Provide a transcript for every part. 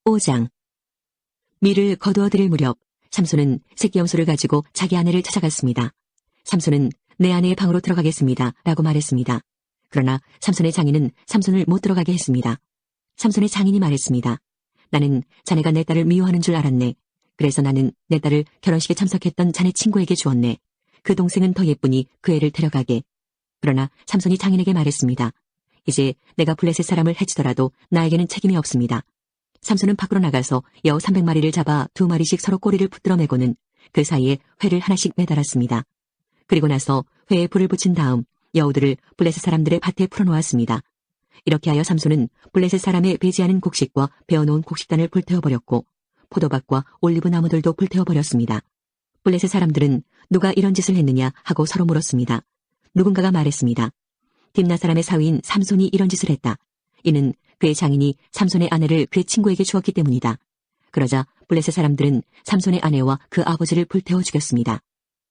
5장. 밀을 거두어들일 무렵 삼손은 새끼 염소를 가지고 자기 아내를 찾아갔습니다. 삼손은 내 아내의 방으로 들어가겠습니다 라고 말했습니다. 그러나 삼손의 장인은 삼손을 못 들어가게 했습니다. 삼손의 장인이 말했습니다. 나는 자네가 내 딸을 미워하는 줄 알았네. 그래서 나는 내 딸을 결혼식에 참석했던 자네 친구에게 주었네. 그 동생은 더 예쁘니 그 애를 데려가게. 그러나 삼손이 장인에게 말했습니다. 이제 내가 블레셋 사람을 해치더라도 나에게는 책임이 없습니다. 삼손은 밖으로 나가서 여우 300마리를 잡아 2마리씩 서로 꼬리를 붙들어 매고는 그 사이에 회를 하나씩 매달았습니다. 그리고 나서 회에 불을 붙인 다음 여우들을 블레셋 사람들의 밭에 풀어놓았습니다. 이렇게 하여 삼손은 블레셋 사람의 배지하는 곡식과 베어놓은 곡식단을 불태워버렸고 포도밭과 올리브 나무들도 불태워버렸습니다. 블레셋 사람들은 누가 이런 짓을 했느냐 하고 서로 물었습니다. 누군가가 말했습니다. 딥나 사람의 사위인 삼손이 이런 짓을 했다. 이는 그의 장인이 삼손의 아내를 그의 친구에게 주었기 때문이다. 그러자 블레셋 사람들은 삼손의 아내와 그 아버지를 불태워 죽였습니다.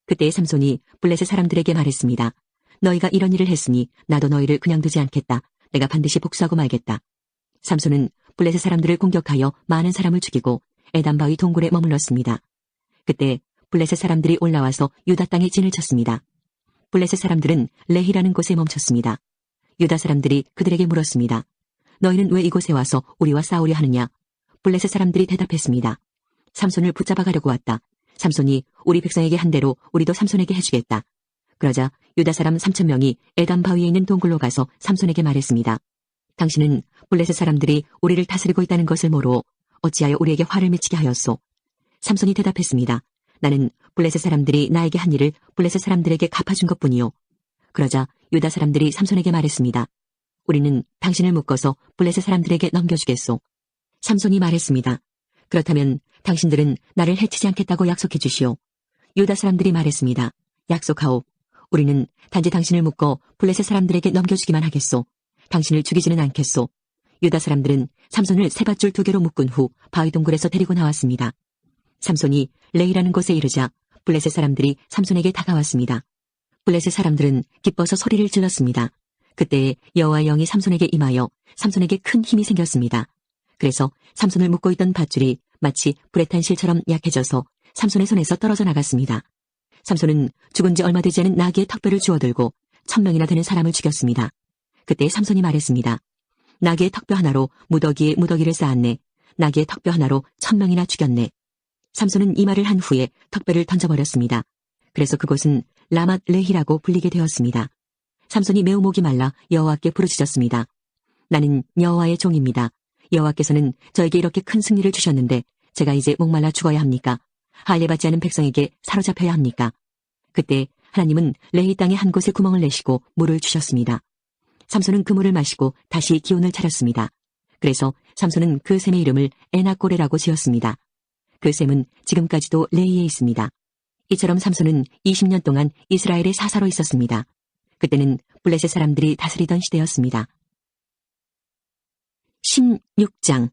그때 삼손이 블레셋 사람들에게 말했습니다. 너희가 이런 일을 했으니 나도 너희를 그냥 두지 않겠다. 내가 반드시 복수하고 말겠다. 삼손은 블레셋 사람들을 공격하여 많은 사람을 죽이고 에담바위 동굴에 머물렀습니다. 그때 블레셋 사람들이 올라와서 유다 땅에 진을 쳤습니다. 블레셋 사람들은 레히라는 곳에 멈췄습니다. 유다 사람들이 그들에게 물었습니다. 너희는 왜 이곳에 와서 우리와 싸우려 하느냐? 블레셋 사람들이 대답했습니다. 삼손을 붙잡아 가려고 왔다. 삼손이 우리 백성에게 한 대로 우리도 삼손에게 해주겠다. 그러자 유다 사람 3,000명이 에담 바위에 있는 동굴로 가서 삼손에게 말했습니다. 당신은 블레셋 사람들이 우리를 다스리고 있다는 것을 모르오 어찌하여 우리에게 화를 맺히게 하였소? 삼손이 대답했습니다. 나는 블레셋 사람들이 나에게 한 일을 블레셋 사람들에게 갚아준 것뿐이요. 그러자 유다 사람들이 삼손에게 말했습니다. 우리는 당신을 묶어서 블레셋 사람들에게 넘겨주겠소. 삼손이 말했습니다. 그렇다면 당신들은 나를 해치지 않겠다고 약속해 주시오. 유다 사람들이 말했습니다. 약속하오. 우리는 단지 당신을 묶어 블레셋 사람들에게 넘겨주기만 하겠소. 당신을 죽이지는 않겠소. 유다 사람들은 삼손을 세밧줄 2개로 묶은 후 바위 동굴에서 데리고 나왔습니다. 삼손이 레이라는 곳에 이르자 블레셋 사람들이 삼손에게 다가왔습니다. 블레셋 사람들은 기뻐서 소리를 질렀습니다. 그때 여호와의 영이 삼손에게 임하여 삼손에게 큰 힘이 생겼습니다. 그래서 삼손을 묶고 있던 밧줄이 마치 불에 탄 실처럼 약해져서 삼손의 손에서 떨어져 나갔습니다. 삼손은 죽은 지 얼마 되지 않은 나귀의 턱뼈를 주워들고 1,000명이나 되는 사람을 죽였습니다. 그때 삼손이 말했습니다. 나귀의 턱뼈 하나로 무더기에 무더기를 쌓았네. 나귀의 턱뼈 하나로 1,000명이나 죽였네. 삼손은 이 말을 한 후에 턱뼈를 던져버렸습니다. 그래서 그곳은 라맛 레히라고 불리게 되었습니다. 삼손이 매우 목이 말라 여호와께 부르짖었습니다. 나는 여호와의 종입니다. 여호와께서는 저에게 이렇게 큰 승리를 주셨는데 제가 이제 목말라 죽어야 합니까? 할례받지 않은 백성에게 사로잡혀야 합니까? 그때 하나님은 레히 땅에 한 곳에 구멍을 내시고 물을 주셨습니다. 삼손은 그 물을 마시고 다시 기운을 차렸습니다. 그래서 삼손은 그 샘의 이름을 에나꼬레라고 지었습니다. 그 샘은 지금까지도 레히에 있습니다. 이처럼 삼손은 20년 동안 이스라엘의 사사로 있었습니다. 그때는 블레셋 사람들이 다스리던 시대였습니다. 16장.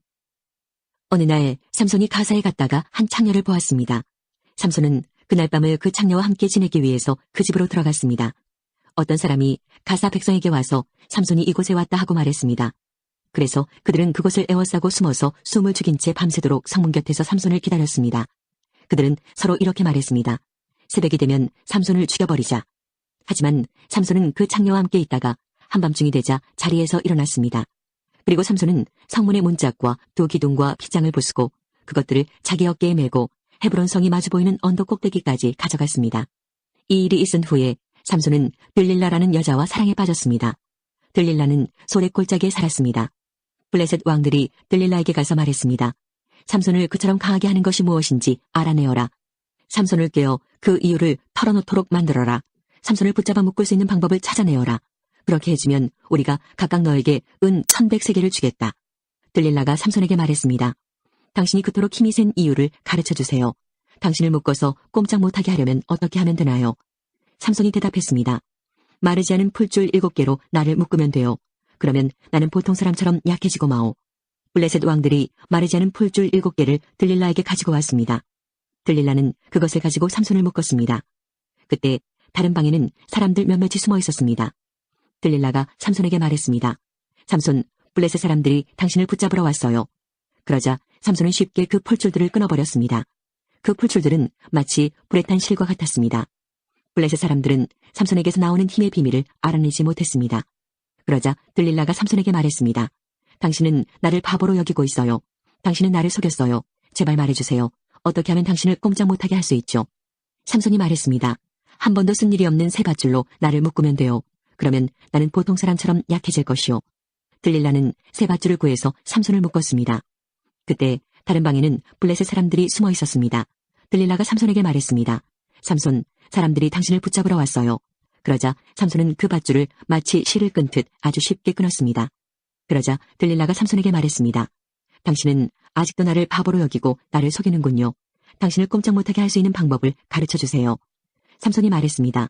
어느 날 삼손이 가사에 갔다가 한 창녀를 보았습니다. 삼손은 그날 밤을 그 창녀와 함께 지내기 위해서 그 집으로 들어갔습니다. 어떤 사람이 가사 백성에게 와서 삼손이 이곳에 왔다 하고 말했습니다. 그래서 그들은 그곳을 에워싸고 숨어서 숨을 죽인 채 밤새도록 성문 곁에서 삼손을 기다렸습니다. 그들은 서로 이렇게 말했습니다. 새벽이 되면 삼손을 죽여버리자. 하지만 삼손은 그 창녀와 함께 있다가 한밤중이 되자 자리에서 일어났습니다. 그리고 삼손은 성문의 문짝과 2 기둥과 핏장을 부수고 그것들을 자기 어깨에 메고 헤브론 성이 마주 보이는 언덕 꼭대기까지 가져갔습니다. 이 일이 있은 후에 삼손은 들릴라라는 여자와 사랑에 빠졌습니다. 들릴라는 소래 골짜기에 살았습니다. 블레셋 왕들이 들릴라에게 가서 말했습니다. 삼손을 그처럼 강하게 하는 것이 무엇인지 알아내어라. 삼손을 깨어 그 이유를 털어놓도록 만들어라. 삼손을 붙잡아 묶을 수 있는 방법을 찾아내어라. 그렇게 해주면 우리가 각각 너에게 은 1,100세겔을 주겠다. 들릴라가 삼손에게 말했습니다. 당신이 그토록 힘이 센 이유를 가르쳐주세요. 당신을 묶어서 꼼짝 못하게 하려면 어떻게 하면 되나요? 삼손이 대답했습니다. 마르지 않은 풀줄 7개로 나를 묶으면 돼요. 그러면 나는 보통 사람처럼 약해지고 마오. 블레셋 왕들이 마르지 않은 풀줄 7개를 들릴라에게 가지고 왔습니다. 들릴라는 그것을 가지고 삼손을 묶었습니다. 그때 다른 방에는 사람들 몇몇이 숨어 있었습니다. 들릴라가 삼손에게 말했습니다. 삼손, 블레셋 사람들이 당신을 붙잡으러 왔어요. 그러자 삼손은 쉽게 그 풀줄들을 끊어버렸습니다. 그 풀줄들은 마치 불에 탄 실과 같았습니다. 블레셋 사람들은 삼손에게서 나오는 힘의 비밀을 알아내지 못했습니다. 그러자 들릴라가 삼손에게 말했습니다. 당신은 나를 바보로 여기고 있어요. 당신은 나를 속였어요. 제발 말해주세요. 어떻게 하면 당신을 꼼짝 못하게 할 수 있죠? 삼손이 말했습니다. 한 번도 쓴 일이 없는 새 밧줄로 나를 묶으면 돼요. 그러면 나는 보통 사람처럼 약해질 것이요. 들릴라는 새 밧줄을 구해서 삼손을 묶었습니다. 그때 다른 방에는 블레셋 사람들이 숨어 있었습니다. 들릴라가 삼손에게 말했습니다. 삼손, 사람들이 당신을 붙잡으러 왔어요. 그러자 삼손은 그 밧줄을 마치 실을 끊듯 아주 쉽게 끊었습니다. 그러자 들릴라가 삼손에게 말했습니다. 당신은 아직도 나를 바보로 여기고 나를 속이는군요. 당신을 꼼짝 못하게 할 수 있는 방법을 가르쳐주세요. 삼손이 말했습니다.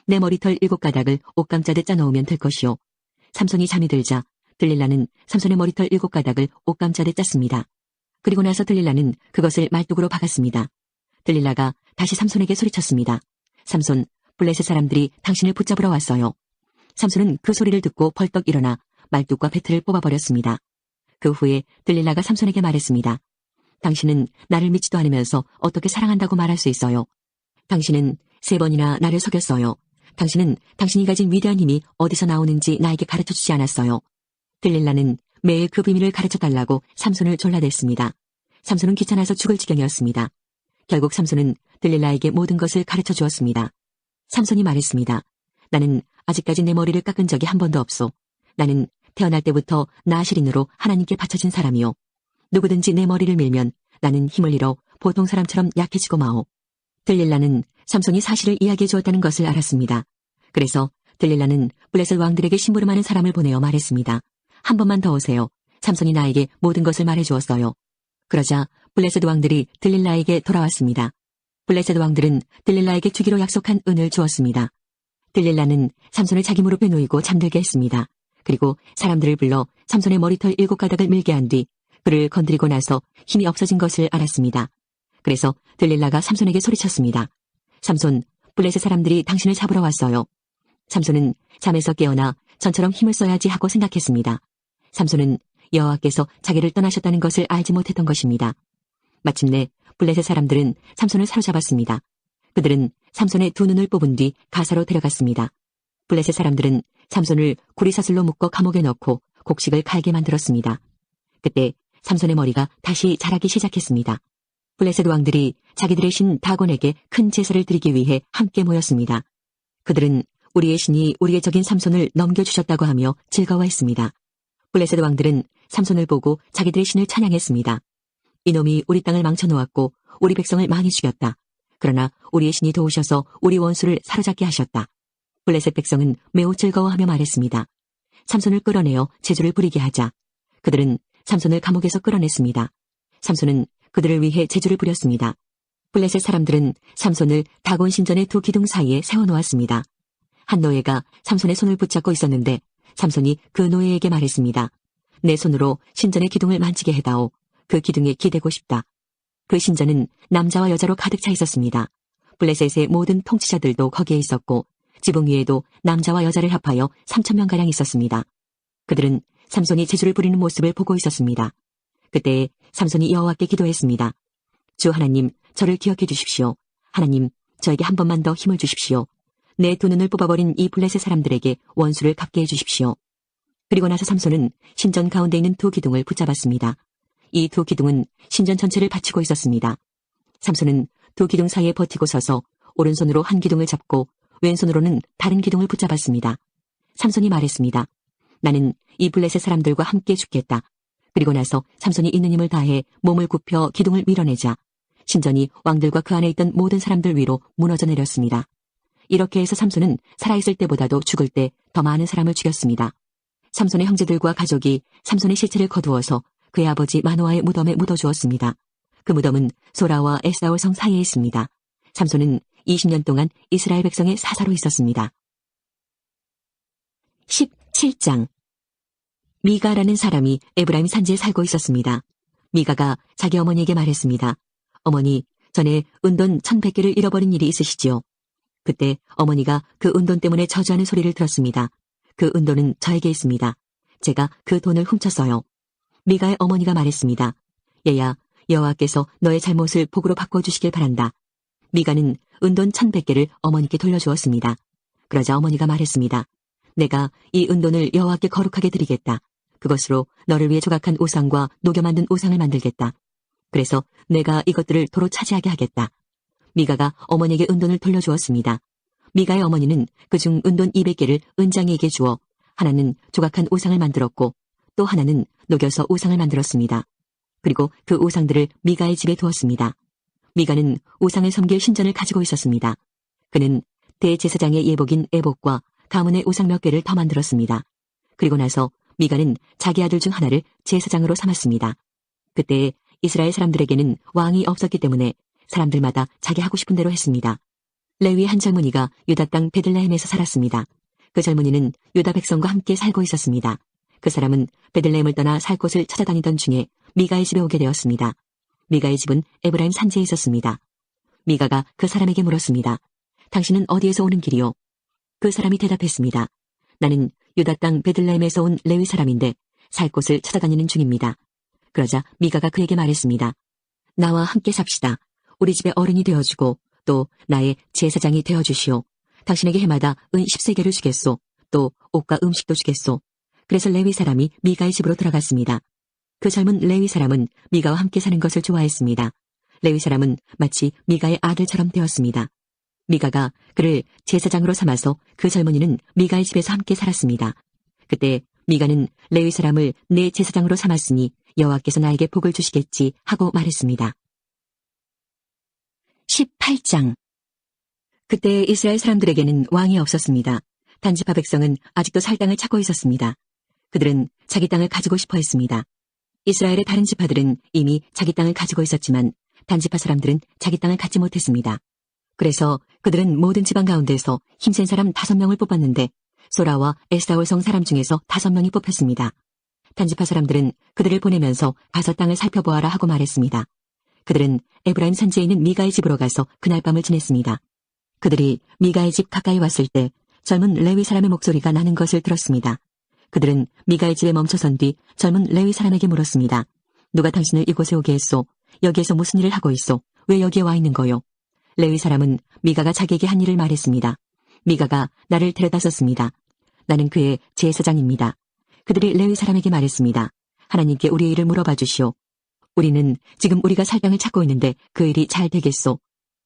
내 머리털 7가닥을 옷감자듯 짜놓으면 될 것이요. 삼손이 잠이 들자 들릴라는 삼손의 머리털 7가닥을 옷감자듯 짰습니다. 그리고 나서 들릴라는 그것을 말뚝으로 박았습니다. 들릴라가 다시 삼손에게 소리쳤습니다. 삼손, 블레셋 사람들이 당신을 붙잡으러 왔어요. 삼손은 그 소리를 듣고 벌떡 일어나 말뚝과 배틀을 뽑아버렸습니다. 그 후에 들릴라가 삼손에게 말했습니다. 당신은 나를 믿지도 않으면서 어떻게 사랑한다고 말할 수 있어요? 당신은 3번이나 나를 속였어요. 당신은 당신이 가진 위대한 힘이 어디서 나오는지 나에게 가르쳐주지 않았어요. 들릴라는 매일 그 비밀을 가르쳐달라고 삼손을 졸라댔습니다. 삼손은 귀찮아서 죽을 지경이었습니다. 결국 삼손은 들릴라에게 모든 것을 가르쳐 주었습니다. 삼손이 말했습니다. 나는 아직까지 내 머리를 깎은 적이 한 번도 없소. 나는 태어날 때부터 나시린으로 하나님께 바쳐진 사람이요. 누구든지 내 머리를 밀면 나는 힘을 잃어 보통 사람처럼 약해지고 마오. 들릴라는 삼손이 사실을 이야기해 주었다는 것을 알았습니다. 그래서 들릴라는 블레셋 왕들에게 심부름하는 사람을 보내어 말했습니다. 한 번만 더 오세요. 삼손이 나에게 모든 것을 말해 주었어요. 그러자 블레셋 왕들이 들릴라에게 돌아왔습니다. 블레셋 왕들은 들릴라에게 주기로 약속한 은을 주었습니다. 들릴라는 삼손을 자기 무릎에 놓이고 잠들게 했습니다. 그리고 사람들을 불러 삼손의 머리털 7가닥을 밀게 한 뒤 그를 건드리고 나서 힘이 없어진 것을 알았습니다. 그래서 들릴라가 삼손에게 소리쳤습니다. 삼손, 블레셋 사람들이 당신을 잡으러 왔어요. 삼손은 잠에서 깨어나 전처럼 힘을 써야지 하고 생각했습니다. 삼손은 여호와께서 자기를 떠나셨다는 것을 알지 못했던 것입니다. 마침내 블레셋 사람들은 삼손을 사로잡았습니다. 그들은 삼손의 2눈을 뽑은 뒤 가사로 데려갔습니다. 블레셋 사람들은 삼손을 구리사슬로 묶어 감옥에 넣고 곡식을 갈게 만들었습니다. 그때 삼손의 머리가 다시 자라기 시작했습니다. 블레셋 왕들이 자기들의 신 다곤에게 큰 제사를 드리기 위해 함께 모였습니다. 그들은 우리의 신이 우리의 적인 삼손을 넘겨주셨다고 하며 즐거워했습니다. 블레셋 왕들은 삼손을 보고 자기들의 신을 찬양했습니다. 이놈이 우리 땅을 망쳐놓았고 우리 백성을 많이 죽였다. 그러나 우리의 신이 도우셔서 우리 원수를 사로잡게 하셨다. 블레셋 백성은 매우 즐거워하며 말했습니다. 삼손을 끌어내어 제주를 부리게 하자. 그들은 삼손을 감옥에서 끌어냈습니다. 삼손은 그들을 위해 제주를 부렸습니다. 블레셋 사람들은 삼손을 다곤 신전의 2 기둥 사이에 세워놓았습니다. 한 노예가 삼손의 손을 붙잡고 있었는데 삼손이 그 노예에게 말했습니다. 내 손으로 신전의 기둥을 만지게 해다오. 그 기둥에 기대고 싶다. 그 신전은 남자와 여자로 가득 차 있었습니다. 블레셋의 모든 통치자들도 거기에 있었고 지붕 위에도 남자와 여자를 합하여 3,000명가량 있었습니다. 그들은 삼손이 제주를 부리는 모습을 보고 있었습니다. 그때 삼손이 여호와께 기도했습니다. 주 하나님, 저를 기억해 주십시오. 하나님, 저에게 한 번만 더 힘을 주십시오. 내 2눈을 뽑아버린 이 블레셋 사람들에게 원수를 갚게 해주십시오. 그리고 나서 삼손은 신전 가운데 있는 2 기둥을 붙잡았습니다. 이 2 기둥은 신전 전체를 받치고 있었습니다. 삼손은 2 기둥 사이에 버티고 서서 오른손으로 한 기둥을 잡고 왼손으로는 다른 기둥을 붙잡았습니다. 삼손이 말했습니다. 나는 이 블레셋 사람들과 함께 죽겠다. 그리고 나서 삼손이 있는 힘을 다해 몸을 굽혀 기둥을 밀어내자 신전이 왕들과 그 안에 있던 모든 사람들 위로 무너져 내렸습니다. 이렇게 해서 삼손은 살아있을 때보다도 죽을 때 더 많은 사람을 죽였습니다. 삼손의 형제들과 가족이 삼손의 시체를 거두어서 그의 아버지 마노아의 무덤에 묻어주었습니다. 그 무덤은 소라와 에사올 성 사이에 있습니다. 삼손은 20년 동안 이스라엘 백성의 사사로 있었습니다. 17장 미가라는 사람이 에브라임 산지에 살고 있었습니다. 미가가 자기 어머니에게 말했습니다. 어머니, 전에 은돈 1,100개를 잃어버린 일이 있으시지요. 그때 어머니가 그 은돈 때문에 저주하는 소리를 들었습니다. 그 은돈은 저에게 있습니다. 제가 그 돈을 훔쳤어요. 미가의 어머니가 말했습니다. 얘야, 여호와께서 너의 잘못을 복으로 바꿔주시길 바란다. 미가는 은돈 1,100개를 어머니께 돌려주었습니다. 그러자 어머니가 말했습니다. 내가 이 은돈을 여호와께 거룩하게 드리겠다. 그것으로 너를 위해 조각한 우상과 녹여 만든 우상을 만들겠다. 그래서 내가 이것들을 도로 차지하게 하겠다. 미가가 어머니에게 은돈을 돌려주었습니다. 미가의 어머니는 그중 은돈 200개를 은장이에게 주어 하나는 조각한 우상을 만들었고 또 하나는 녹여서 우상을 만들었습니다. 그리고 그 우상들을 미가의 집에 두었습니다. 미가는 우상을 섬길 신전을 가지고 있었습니다. 그는 대제사장의 예복인 에복과 가문의 우상 몇 개를 더 만들었습니다. 그리고 나서 미가는 자기 아들 중 하나를 제사장으로 삼았습니다. 그때 이스라엘 사람들에게는 왕이 없었기 때문에 사람들마다 자기 하고 싶은 대로 했습니다. 레위 한 젊은이가 유다 땅 베들레헴에서 살았습니다. 그 젊은이는 유다 백성과 함께 살고 있었습니다. 그 사람은 베들레헴을 떠나 살 곳을 찾아다니던 중에 미가의 집에 오게 되었습니다. 미가의 집은 에브라임 산지에 있었습니다. 미가가 그 사람에게 물었습니다. 당신은 어디에서 오는 길이요? 그 사람이 대답했습니다. 나는 유다 땅 베들레헴에서 온 레위 사람인데 살 곳을 찾아다니는 중입니다. 그러자 미가가 그에게 말했습니다. 나와 함께 삽시다. 우리 집의 어른이 되어주고 또 나의 제사장이 되어주시오. 당신에게 해마다 은 10세겔을 주겠소. 또 옷과 음식도 주겠소. 그래서 레위 사람이 미가의 집으로 들어갔습니다. 그 젊은 레위 사람은 미가와 함께 사는 것을 좋아했습니다. 레위 사람은 마치 미가의 아들처럼 되었습니다. 미가가 그를 제사장으로 삼아서 그 젊은이는 미가의 집에서 함께 살았습니다. 그때 미가는 레위 사람을 내 제사장으로 삼았으니 여호와께서 나에게 복을 주시겠지 하고 말했습니다. 18장. 그때 이스라엘 사람들에게는 왕이 없었습니다. 단지파 백성은 아직도 살 땅을 찾고 있었습니다. 그들은 자기 땅을 가지고 싶어 했습니다. 이스라엘의 다른 지파들은 이미 자기 땅을 가지고 있었지만 단지파 사람들은 자기 땅을 갖지 못했습니다. 그래서 그들은 모든 지방 가운데서 힘센 사람 5명을 뽑았는데 소라와 에스다올 성 사람 중에서 5명이 뽑혔습니다. 단지파 사람들은 그들을 보내면서 가서 땅을 살펴보아라 하고 말했습니다. 그들은 에브라임 산지에 있는 미가의 집으로 가서 그날 밤을 지냈습니다. 그들이 미가의 집 가까이 왔을 때 젊은 레위 사람의 목소리가 나는 것을 들었습니다. 그들은 미가의 집에 멈춰선 뒤 젊은 레위 사람에게 물었습니다. 누가 당신을 이곳에 오게 했소? 여기에서 무슨 일을 하고 있소? 왜 여기에 와 있는 거요? 레위 사람은 미가가 자기에게 한 일을 말했습니다. 미가가 나를 데려다 썼습니다. 나는 그의 제사장입니다. 그들이 레위 사람에게 말했습니다. 하나님께 우리의 일을 물어봐 주시오. 우리는 지금 우리가 살 땅을 찾고 있는데 그 일이 잘 되겠소.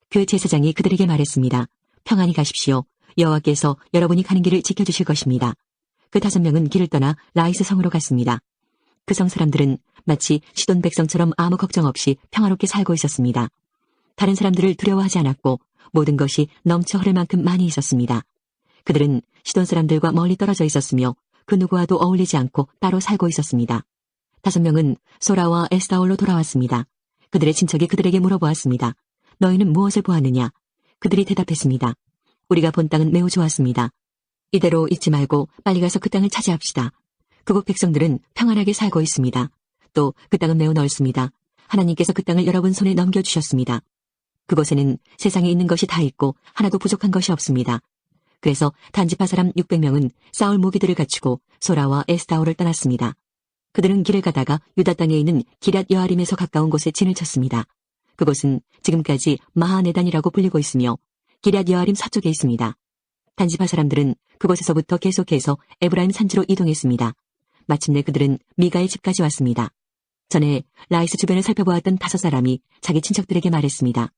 그 제사장이 그들에게 말했습니다. 평안히 가십시오. 여호와께서 여러분이 가는 길을 지켜주실 것입니다. 그 5명은 길을 떠나 라이스 성으로 갔습니다. 그 성 사람들은 마치 시돈 백성처럼 아무 걱정 없이 평화롭게 살고 있었습니다. 다른 사람들을 두려워하지 않았고 모든 것이 넘쳐 흐를 만큼 많이 있었습니다. 그들은 시돈 사람들과 멀리 떨어져 있었으며 그 누구와도 어울리지 않고 따로 살고 있었습니다. 5명은 소라와 에스다올로 돌아왔습니다. 그들의 친척이 그들에게 물어보았습니다. 너희는 무엇을 보았느냐? 그들이 대답했습니다. 우리가 본 땅은 매우 좋았습니다. 이대로 있지 말고 빨리 가서 그 땅을 차지합시다. 그곳 백성들은 평안하게 살고 있습니다. 또 그 땅은 매우 넓습니다. 하나님께서 그 땅을 여러분 손에 넘겨주셨습니다. 그곳에는 세상에 있는 것이 다 있고 하나도 부족한 것이 없습니다. 그래서 단지파 사람 600명은 싸울 무기들을 갖추고 소라와 에스다올을 떠났습니다. 그들은 길을 가다가 유다 땅에 있는 기럇 여아림에서 가까운 곳에 진을 쳤습니다. 그곳은 지금까지 마하네단이라고 불리고 있으며 기럇 여아림 서쪽에 있습니다. 단지파 사람들은 그곳에서부터 계속해서 에브라임 산지로 이동했습니다. 마침내 그들은 미가의 집까지 왔습니다. 전에 라이스 주변을 살펴보았던 5사람이 자기 친척들에게 말했습니다.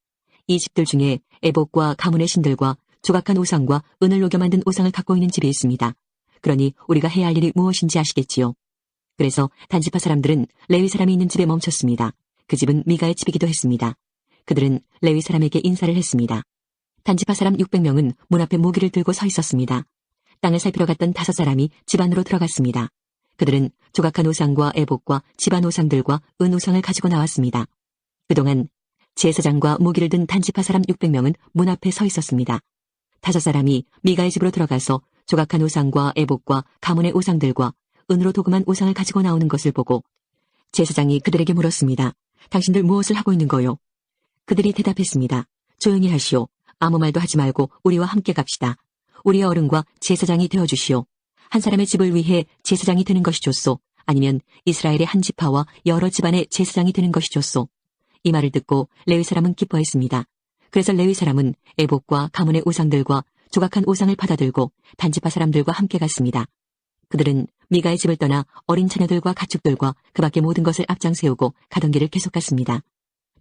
이 집들 중에 에복과 가문의 신들과 조각한 우상과 은을 녹여 만든 우상을 갖고 있는 집이 있습니다. 그러니 우리가 해야 할 일이 무엇인지 아시겠지요. 그래서 단지파 사람들은 레위 사람이 있는 집에 멈췄습니다. 그 집은 미가의 집이기도 했습니다. 그들은 레위 사람에게 인사를 했습니다. 단지파 사람 600명은 문 앞에 무기를 들고 서 있었습니다. 땅을 살피러 갔던 5사람이 집 안으로 들어갔습니다. 그들은 조각한 우상과 에복과 집안 우상들과 은 우상을 가지고 나왔습니다. 그동안 제사장과 무기를 든 단지파 사람 600명은 문 앞에 서 있었습니다. 5사람이 미가의 집으로 들어가서 조각한 우상과 에복과 가문의 우상들과 은으로 도금한 우상을 가지고 나오는 것을 보고 제사장이 그들에게 물었습니다. 당신들 무엇을 하고 있는 거요? 그들이 대답했습니다. 조용히 하시오. 아무 말도 하지 말고 우리와 함께 갑시다. 우리의 어른과 제사장이 되어주시오. 한 사람의 집을 위해 제사장이 되는 것이 좋소. 아니면 이스라엘의 한 지파와 여러 집안의 제사장이 되는 것이 좋소. 이 말을 듣고 레위 사람은 기뻐했습니다. 그래서 레위 사람은 에봇과 가문의 우상들과 조각한 우상을 받아들고 단지파 사람들과 함께 갔습니다. 그들은 미가의 집을 떠나 어린 처녀들과 가축들과 그 밖의 모든 것을 앞장 세우고 가던 길을 계속 갔습니다.